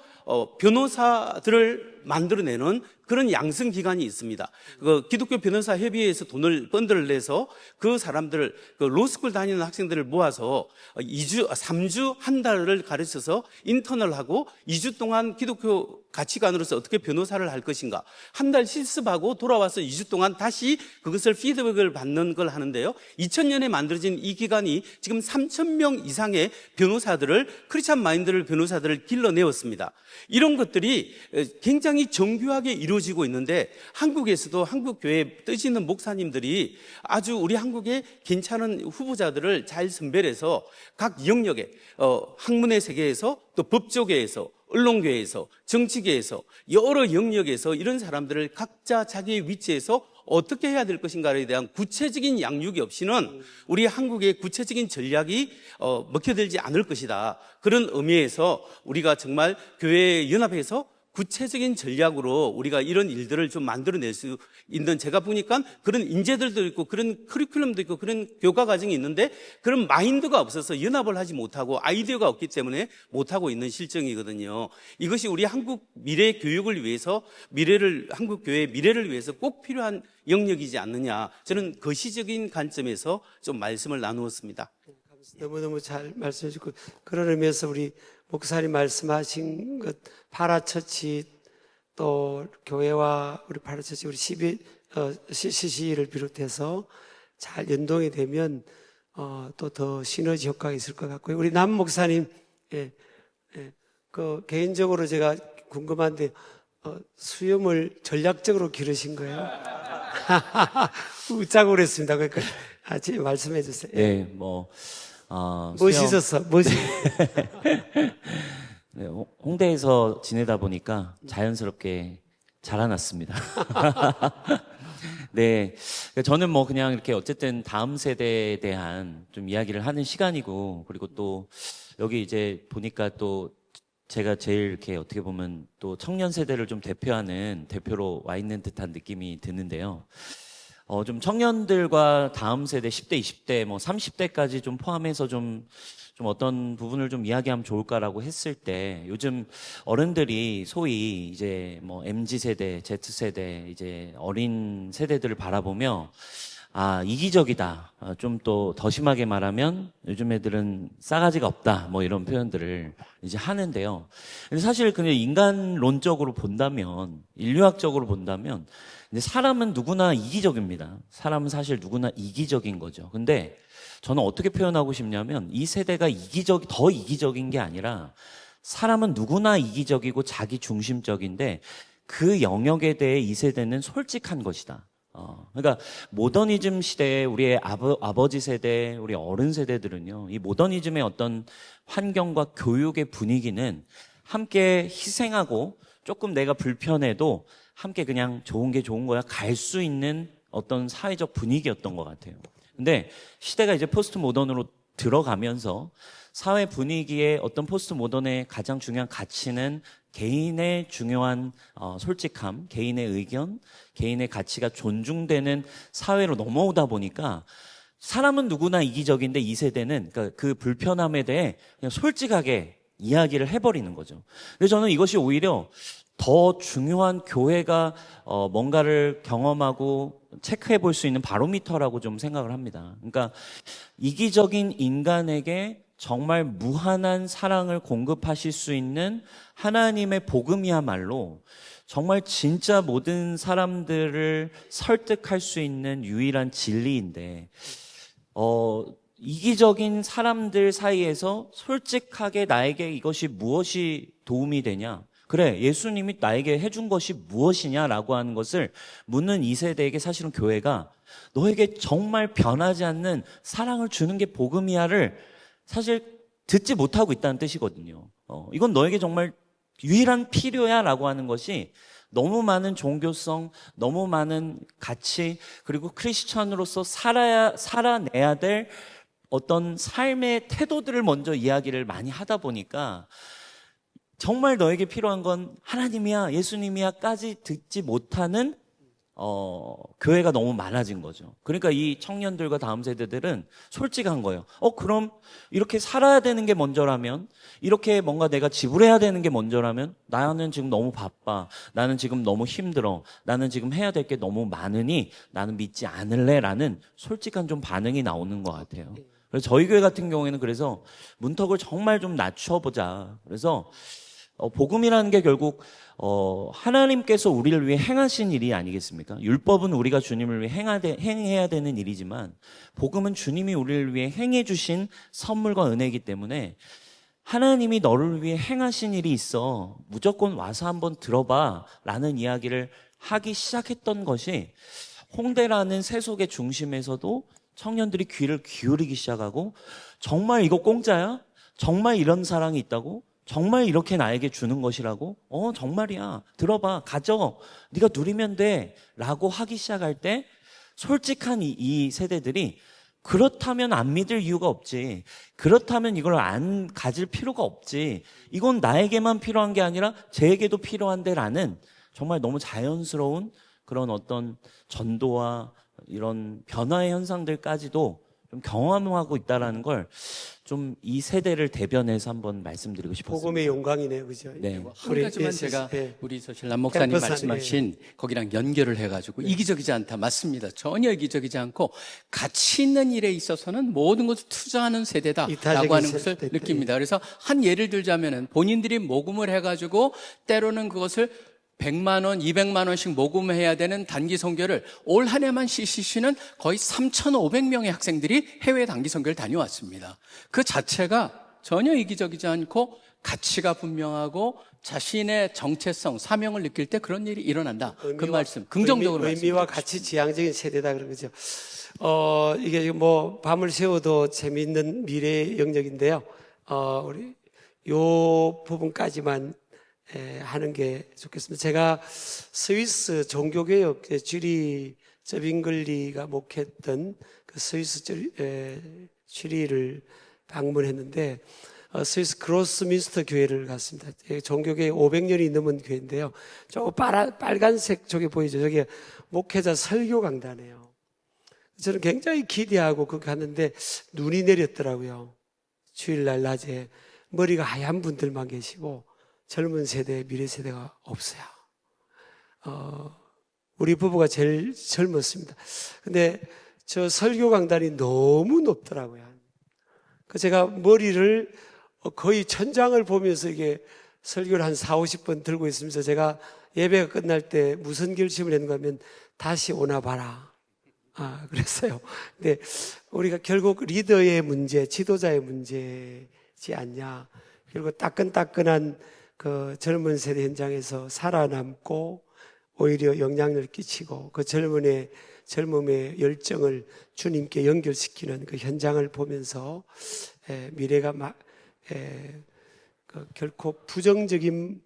변호사들을 만들어내는 그런 양성 기관이 있습니다. 그 기독교 변호사 협의회에서 펀드를 내서 그 사람들을 로스쿨 다니는 학생들을 모아서 3주 한 달을 가르쳐서 인턴을 하고 2주 동안 기독교 가치관으로서 어떻게 변호사를 할 것인가 한 달 실습하고 돌아와서 2주 동안 다시 그것을 피드백을 받는 걸 하는데요. 2000년에 만들어진 이 기관이 지금 3,000명 이상의 크리스찬 마인드를 변호사들을 길러내었습니다. 이런 것들이 굉장히 정교하게 이루어지고 있는데 한국에서도 한국 교회에 뜨시는 목사님들이 아주 우리 한국의 괜찮은 후보자들을 잘 선별해서 각 영역에 학문의 세계에서 또 법조계에서 언론계에서 정치계에서 여러 영역에서 이런 사람들을 각자 자기의 위치에서 어떻게 해야 될 것인가에 대한 구체적인 양육이 없이는 우리 한국의 구체적인 전략이 먹혀들지 않을 것이다. 그런 의미에서 우리가 정말 교회에 연합해서 구체적인 전략으로 우리가 이런 일들을 좀 만들어낼 수 있는, 제가 보니까 그런 인재들도 있고 그런 커리큘럼도 있고 그런 교과 과정이 있는데 그런 마인드가 없어서 연합을 하지 못하고 아이디어가 없기 때문에 못하고 있는 실정이거든요. 이것이 우리 한국 미래 교육을 위해서 한국 교회의 미래를 위해서 꼭 필요한 영역이지 않느냐, 저는 거시적인 관점에서 좀 말씀을 나누었습니다. 너무너무 잘 말씀해 주고, 그런 의미에서 우리 목사님 말씀하신 것, 파라처치, 또 교회와 우리 파라처치, 우리 CCC를 비롯해서 잘 연동이 되면 또 더 시너지 효과가 있을 것 같고요. 우리 남 목사님, 그 개인적으로 제가 궁금한데 수염을 전략적으로 기르신 거예요? 웃자고 그랬습니다. 그러니까 말씀해 주세요. 네, 멋있었어, 멋있. 네, 홍대에서 지내다 보니까 자연스럽게 자라났습니다. 네, 저는 그냥 이렇게 어쨌든 다음 세대에 대한 좀 이야기를 하는 시간이고, 그리고 또 여기 이제 보니까 또 제가 제일 이렇게 어떻게 보면 또 청년 세대를 좀 대표하는 대표로 와 있는 듯한 느낌이 드는데요. 좀 청년들과 다음 세대 10대, 20대, 30대까지 좀 포함해서 좀 어떤 부분을 좀 이야기하면 좋을까라고 했을 때, 요즘 어른들이 소위 이제 MZ 세대, Z 세대, 이제 어린 세대들을 바라보며 이기적이다. 좀 또 더 심하게 말하면 요즘 애들은 싸가지가 없다. 뭐 이런 표현들을 이제 하는데요. 근데 사실 그냥 인간론적으로 본다면, 인류학적으로 본다면, 근데 사람은 누구나 이기적입니다. 사람은 사실 누구나 이기적인 거죠. 근데 저는 어떻게 표현하고 싶냐면 이 세대가 더 이기적인 게 아니라 사람은 누구나 이기적이고 자기 중심적인데 그 영역에 대해 이 세대는 솔직한 것이다. 그러니까 모더니즘 시대에 우리의 아버지 세대, 우리 어른 세대들은요, 이 모더니즘의 어떤 환경과 교육의 분위기는 함께 희생하고 조금 내가 불편해도 함께 그냥 좋은 게 좋은 거야 갈 수 있는 어떤 사회적 분위기였던 것 같아요. 근데 시대가 이제 포스트 모던으로 들어가면서 사회 분위기의 어떤 포스트 모던의 가장 중요한 가치는 개인의 중요한 솔직함, 개인의 의견, 개인의 가치가 존중되는 사회로 넘어오다 보니까 사람은 누구나 이기적인데 이 세대는 그러니까 그 불편함에 대해 그냥 솔직하게 이야기를 해버리는 거죠. 그래서 저는 이것이 오히려 더 중요한 교회가 뭔가를 경험하고 체크해 볼 수 있는 바로미터라고 좀 생각을 합니다. 그러니까 이기적인 인간에게 정말 무한한 사랑을 공급하실 수 있는 하나님의 복음이야말로 정말 진짜 모든 사람들을 설득할 수 있는 유일한 진리인데, 이기적인 사람들 사이에서 솔직하게 나에게 이것이 무엇이 도움이 되냐? 그래, 예수님이 나에게 해준 것이 무엇이냐라고 하는 것을 묻는 이 세대에게 사실은 교회가 너에게 정말 변하지 않는 사랑을 주는 게 복음이야를 사실 듣지 못하고 있다는 뜻이거든요. 이건 너에게 정말 유일한 필요야라고 하는 것이 너무 많은 종교성, 너무 많은 가치, 그리고 크리스천으로서 살아내야 될 어떤 삶의 태도들을 먼저 이야기를 많이 하다 보니까 정말 너에게 필요한 건 하나님이야, 예수님이야까지 듣지 못하는 교회가 너무 많아진 거죠. 그러니까 이 청년들과 다음 세대들은 솔직한 거예요. 그럼 이렇게 살아야 되는 게 먼저라면, 이렇게 뭔가 내가 지불해야 되는 게 먼저라면, 나는 지금 너무 바빠, 나는 지금 너무 힘들어, 나는 지금 해야 될 게 너무 많으니 나는 믿지 않을래라는 솔직한 좀 반응이 나오는 것 같아요. 그래서 저희 교회 같은 경우에는 그래서 문턱을 정말 좀 낮춰보자. 그래서 복음이라는 게 결국 하나님께서 우리를 위해 행하신 일이 아니겠습니까? 율법은 우리가 주님을 위해 행해야 되는 일이지만 복음은 주님이 우리를 위해 행해 주신 선물과 은혜이기 때문에 하나님이 너를 위해 행하신 일이 있어, 무조건 와서 한번 들어봐 라는 이야기를 하기 시작했던 것이 홍대라는 세속의 중심에서도 청년들이 귀를 기울이기 시작하고, 정말 이거 공짜야? 정말 이런 사랑이 있다고? 정말 이렇게 나에게 주는 것이라고? 정말이야. 들어봐. 가져. 네가 누리면 돼. 라고 하기 시작할 때 솔직한 이 세대들이 그렇다면 안 믿을 이유가 없지. 그렇다면 이걸 안 가질 필요가 없지. 이건 나에게만 필요한 게 아니라 쟤에게도 필요한데 라는 정말 너무 자연스러운 그런 어떤 전도와 이런 변화의 현상들까지도 좀 경험하고 있다라는 걸 좀 이 세대를 대변해서 한번 말씀드리고 싶었습니다. 복음의 영광이네요, 그죠? 네. 한 가지만 제가 우리 신람 목사님 캠퍼스 말씀하신 거기랑 연결을 해가지고 이기적이지 않다. 맞습니다. 전혀 이기적이지 않고 가치 있는 일에 있어서는 모든 것을 투자하는 세대다라고 하는 것을 느낍니다. 그래서 한 예를 들자면은 본인들이 모금을 해가지고 때로는 그것을 100만 원, 200만 원씩 모금해야 되는 단기 선교를 올 한 해만 CCC는 거의 3,500명의 학생들이 해외 단기 선교를 다녀왔습니다. 그 자체가 전혀 이기적이지 않고 가치가 분명하고 자신의 정체성, 사명을 느낄 때 그런 일이 일어난다. 그 말씀, 긍정적으로 의미와 가치 지향적인 세대다 그런 거죠. 이게 지금 뭐 밤을 새워도 재미있는 미래 영역인데요. 우리 요 부분까지만 하는 게 좋겠습니다. 제가 스위스 종교개혁 주리 저빙글리가 목했던 그 스위스 주리를 방문했는데 스위스 그로스민스터 교회를 갔습니다. 종교개혁 500년이 넘은 교회인데요. 저 빨간색 저기 보이죠? 저게 목회자 설교 강단이에요. 저는 굉장히 기대하고 거기 갔는데 눈이 내렸더라고요. 주일날 낮에 머리가 하얀 분들만 계시고 젊은 세대, 미래 세대가 없어요. 우리 부부가 제일 젊었습니다. 근데 저 설교 강단이 너무 높더라고요. 그 제가 머리를 거의 천장을 보면서 이게 설교를 한 4, 50번 들고 있으면서 제가 예배가 끝날 때 무슨 결심을 했는가 하면 다시 오나 봐라. 그랬어요. 근데 우리가 결국 리더의 문제, 지도자의 문제지 않냐. 그리고 따끈따끈한 그 젊은 세대 현장에서 살아남고 오히려 영향을 끼치고 그 젊음의 열정을 주님께 연결시키는 그 현장을 보면서 미래가 결코 부정적인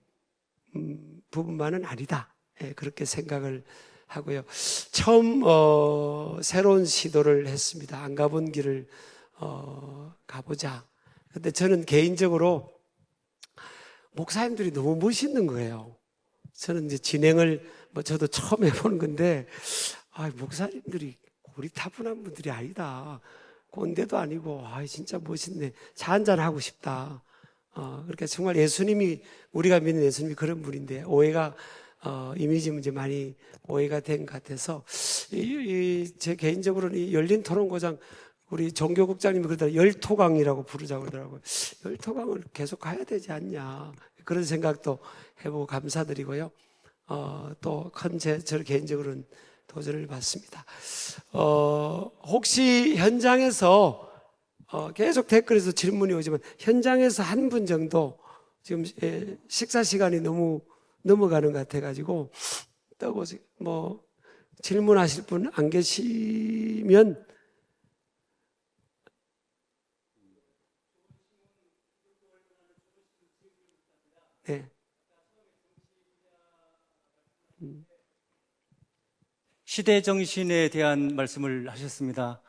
부분만은 아니다. 그렇게 생각을 하고요. 처음 새로운 시도를 했습니다. 안 가본 길을 가보자. 근데 저는 개인적으로 목사님들이 너무 멋있는 거예요. 저는 이제 진행을 저도 처음 해보는 건데 목사님들이 고리타분한 분들이 아니다. 꼰대도 아니고 진짜 멋있네. 차 한잔 하고 싶다. 그러니까 정말 예수님이 우리가 믿는 예수님이 그런 분인데 오해가 이미지 문제 많이 오해가 된 것 같아서 제 개인적으로는 이 열린 토론고장 우리 종교국장님이 그러더라고요. 열토강이라고 부르자고 그러더라고요. 열토강을 계속 가야 되지 않냐. 그런 생각도 해보고 감사드리고요. 또 큰 저를 개인적으로는 도전을 받습니다. 혹시 현장에서 계속 댓글에서 질문이 오지만 현장에서 한 분 정도 지금 식사 시간이 너무 넘어가는 것 같아가지고 또 질문하실 분 안 계시면 네. 시대 정신에 대한 말씀을 하셨습니다.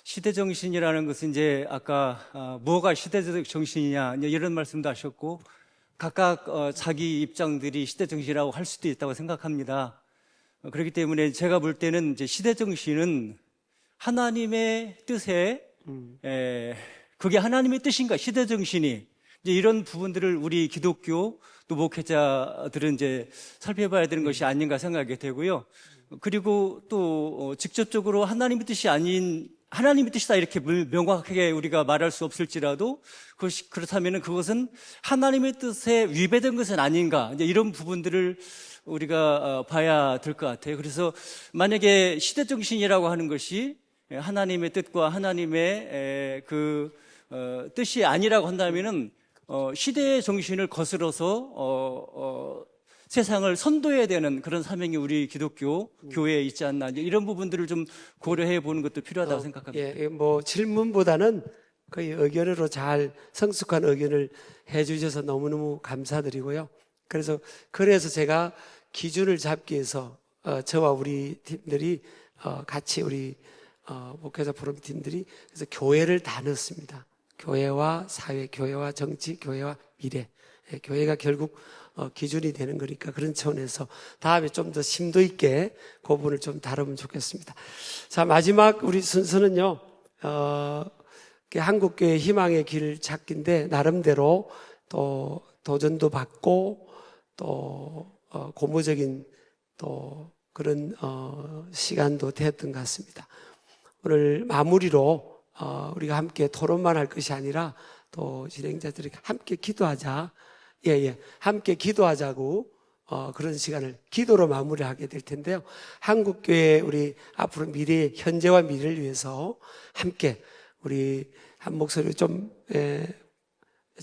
시대 정신이라는 것은 이제 아까 뭐가 시대적 정신이냐 이런 말씀도 하셨고 각각 자기 입장들이 시대 정신이라고 할 수도 있다고 생각합니다. 그렇기 때문에 제가 볼 때는 이제 시대 정신은 하나님의 뜻에 그게 하나님의 뜻인가 시대 정신이 이제 이런 부분들을 우리 기독교 또 목회자들은 이제 살펴봐야 되는 것이 아닌가 생각이 되고요. 그리고 또 직접적으로 하나님의 뜻이 아닌 하나님의 뜻이다 이렇게 명확하게 우리가 말할 수 없을지라도 그렇다면 그것은 하나님의 뜻에 위배된 것은 아닌가 이제 이런 부분들을 우리가 봐야 될 것 같아요. 그래서 만약에 시대정신이라고 하는 것이 하나님의 뜻과 하나님의 뜻이 아니라고 한다면은 시대의 정신을 거스러서 세상을 선도해야 되는 그런 사명이 우리 기독교 교회에 있지 않나 이런 부분들을 좀 고려해 보는 것도 필요하다고 생각합니다. 질문보다는 거의 의견으로 잘 성숙한 의견을 해주셔서 너무너무 감사드리고요. 그래서 제가 기준을 잡기 위해서 저와 우리 팀들이 같이 우리 목회자 포럼 팀들이 그래서 교회를 다 넣었습니다. 교회와 사회, 교회와 정치, 교회와 미래. 교회가 결국 기준이 되는 거니까 그런 차원에서 다음에 좀 더 심도 있게 그 부분을 좀 다루면 좋겠습니다. 자, 마지막 우리 순서는요, 한국교회 희망의 길 찾기인데 나름대로 또 도전도 받고 또 고무적인 또 그런 시간도 되었던 것 같습니다. 오늘 마무리로 우리가 함께 토론만 할 것이 아니라 또 진행자들이 함께 기도하자. 함께 기도하자고 그런 시간을 기도로 마무리하게 될 텐데요. 한국교회 우리 앞으로 미래, 현재와 미래를 위해서 함께 우리 한 목소리로 좀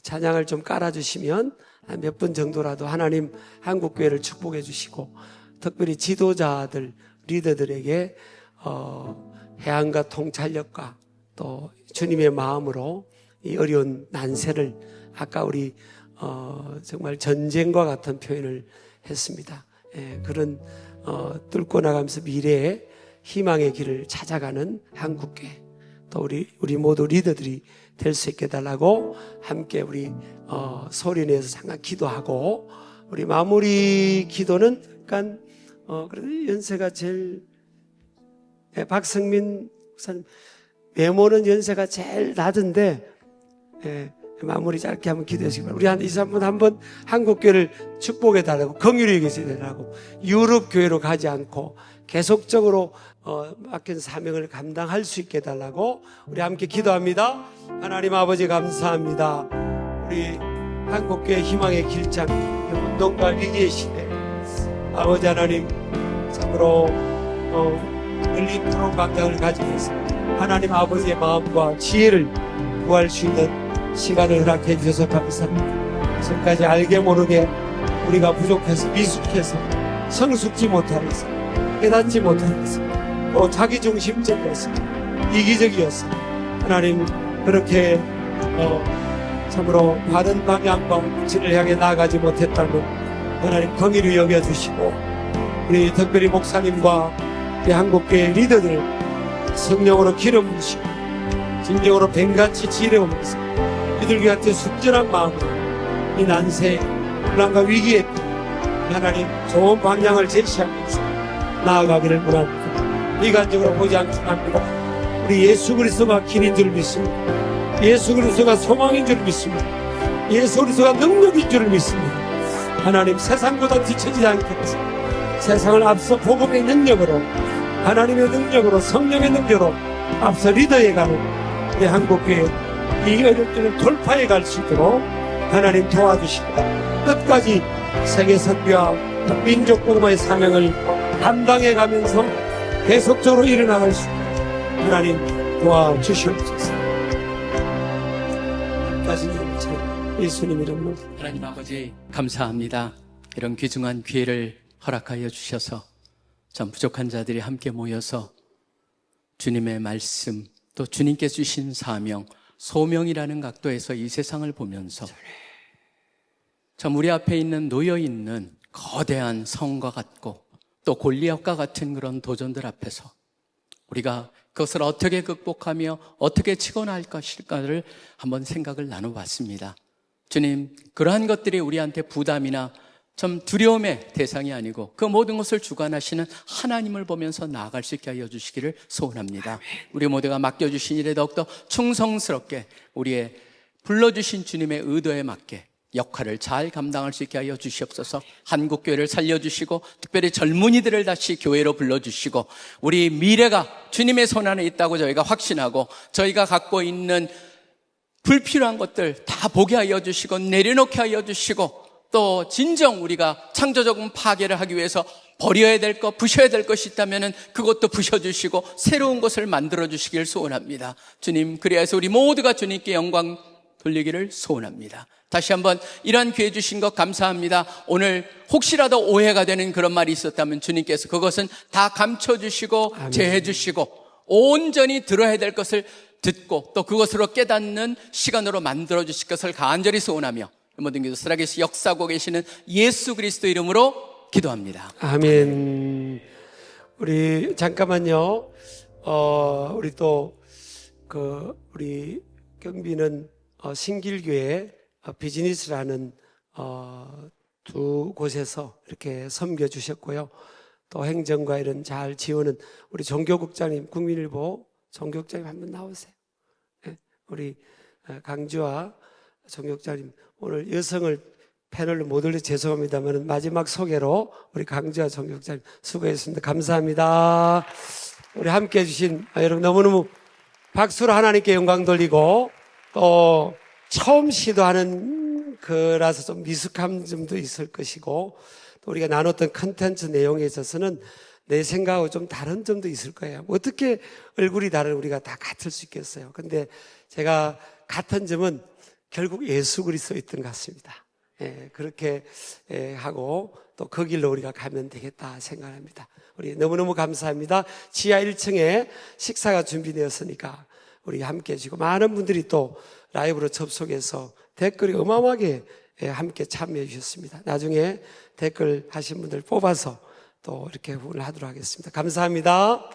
찬양을 좀 깔아주시면 몇 분 정도라도 하나님 한국교회를 축복해 주시고 특별히 지도자들, 리더들에게 해안과 통찰력과 또 주님의 마음으로 이 어려운 난세를 아까 우리 정말 전쟁과 같은 표현을 했습니다. 그런 뚫고 나가면서 미래의 희망의 길을 찾아가는 한국교회 또 우리 모두 리더들이 될 수 있게 해달라고 함께 우리 소리내서 잠깐 기도하고 우리 마무리 기도는 약간 그래도 연세가 제일 박성민 목사님 외모는 연세가 제일 낮은데 마무리 짧게 한번 기도해 주시기 바랍니다. 우리 한 2, 3분 한번 한국교회를 축복해 달라고, 긍휼히 여기셔야 되라고, 유럽 교회로 가지 않고 계속적으로 맡긴 사명을 감당할 수 있게 해달라고 우리 함께 기도합니다. 하나님 아버지 감사합니다. 우리 한국교회 희망의 길장, 운동과 위기의 시대, 아버지 하나님 참으로 열린 토론 방향을 가지고 있습니다. 하나님 아버지의 마음과 지혜를 구할 수 있는 시간을 허락해 주셔서 감사합니다. 지금까지 알게 모르게 우리가 부족해서 미숙해서 성숙지 못하면서 깨닫지 못하면서 또 자기중심적이었어, 이기적이었어. 하나님 그렇게 참으로 바른 방향과 진을 향해 나아가지 못했다면 하나님 긍휼히 여겨주시고, 우리 특별히 목사님과 우리 한국교회 리더들 성령으로 기름 부으시고 진정으로 뱀같이 지혜로우면서 이들과 같은 순전한 마음으로 이 난세 혼란과 위기에 하나님 좋은 방향을 제시하면서 나아가기를 원합니다. 이간적으로 보지 않습니다. 우리 예수 그리스도가 길인 줄 믿습니다. 예수 그리스도가 소망인 줄 믿습니다. 예수 그리스도가 능력인 줄 믿습니다. 하나님 세상보다 뒤처지지 않게 해서 세상을 앞서 복음의 능력으로, 하나님의 능력으로, 성령의 능력으로 앞서 리더에 가는 우리 한국교회 이 어려울 때는 돌파해 갈 수 있도록 하나님 도와주시고, 끝까지 세계 선교와 민족 복음의 사명을 감당해 가면서 계속적으로 일어나갈 수 있도록 하나님 도와주시옵소서. 예수님 이름으로. 하나님 아버지 감사합니다. 이런 귀중한 기회를 허락하여 주셔서 참 부족한 자들이 함께 모여서 주님의 말씀, 또 주님께 주신 사명, 소명이라는 각도에서 이 세상을 보면서 참 우리 앞에 있는 놓여있는 거대한 성과 같고 또 골리앗과 같은 그런 도전들 앞에서 우리가 그것을 어떻게 극복하며 어떻게 치고 나갈 것일까를 한번 생각을 나눠봤습니다. 주님, 그러한 것들이 우리한테 부담이나 좀 두려움의 대상이 아니고 그 모든 것을 주관하시는 하나님을 보면서 나아갈 수 있게 하여 주시기를 소원합니다. 우리 모두가 맡겨주신 일에 더욱더 충성스럽게 우리의 불러주신 주님의 의도에 맞게 역할을 잘 감당할 수 있게 하여 주시옵소서. 한국교회를 살려주시고 특별히 젊은이들을 다시 교회로 불러주시고 우리 미래가 주님의 손 안에 있다고 저희가 확신하고 저희가 갖고 있는 불필요한 것들 다 보게 하여 주시고 내려놓게 하여 주시고 또 진정 우리가 창조적인 파괴를 하기 위해서 버려야 될 것, 부셔야 될 것이 있다면 그것도 부셔주시고 새로운 것을 만들어주시길 소원합니다. 주님, 그래서 우리 모두가 주님께 영광 돌리기를 소원합니다. 다시 한번 이러한 기회 주신 것 감사합니다. 오늘 혹시라도 오해가 되는 그런 말이 있었다면 주님께서 그것은 다 감춰주시고 제해주시고 온전히 들어야 될 것을 듣고 또 그것으로 깨닫는 시간으로 만들어주실 것을 간절히 소원하며 모든 기도 살아계시 역사하고 계시는 예수 그리스도 이름으로 기도합니다. 아멘. 우리 잠깐만요. 우리 또 우리 경비는 신길교회 비즈니스라는 두 곳에서 이렇게 섬겨주셨고요. 또 행정과 이런 잘 지원은 우리 종교국장님, 국민일보 종교국장님 한번 나오세요. 네? 우리 강주와 종교국장님 오늘 여성을 패널로 못 올려 죄송합니다만 마지막 소개로 우리 강주와 종교국장님 수고했습니다. 감사합니다. 우리 함께 해주신 여러분 너무너무 박수로 하나님께 영광 돌리고 또 처음 시도하는 거라서 좀 미숙한 점도 있을 것이고 또 우리가 나눴던 컨텐츠 내용에 있어서는 내 생각하고 좀 다른 점도 있을 거예요. 어떻게 얼굴이 다른 우리가 다 같을 수 있겠어요. 근데 제가 같은 점은 결국 예수 그리스도였던 것 같습니다. 예, 그렇게 하고 또 그 길로 우리가 가면 되겠다 생각합니다. 우리 너무너무 감사합니다. 지하 1층에 식사가 준비되었으니까 우리 함께 해주시고 많은 분들이 또 라이브로 접속해서 댓글이 어마어마하게 함께 참여해 주셨습니다. 나중에 댓글 하신 분들 뽑아서 또 이렇게 후원을 하도록 하겠습니다. 감사합니다.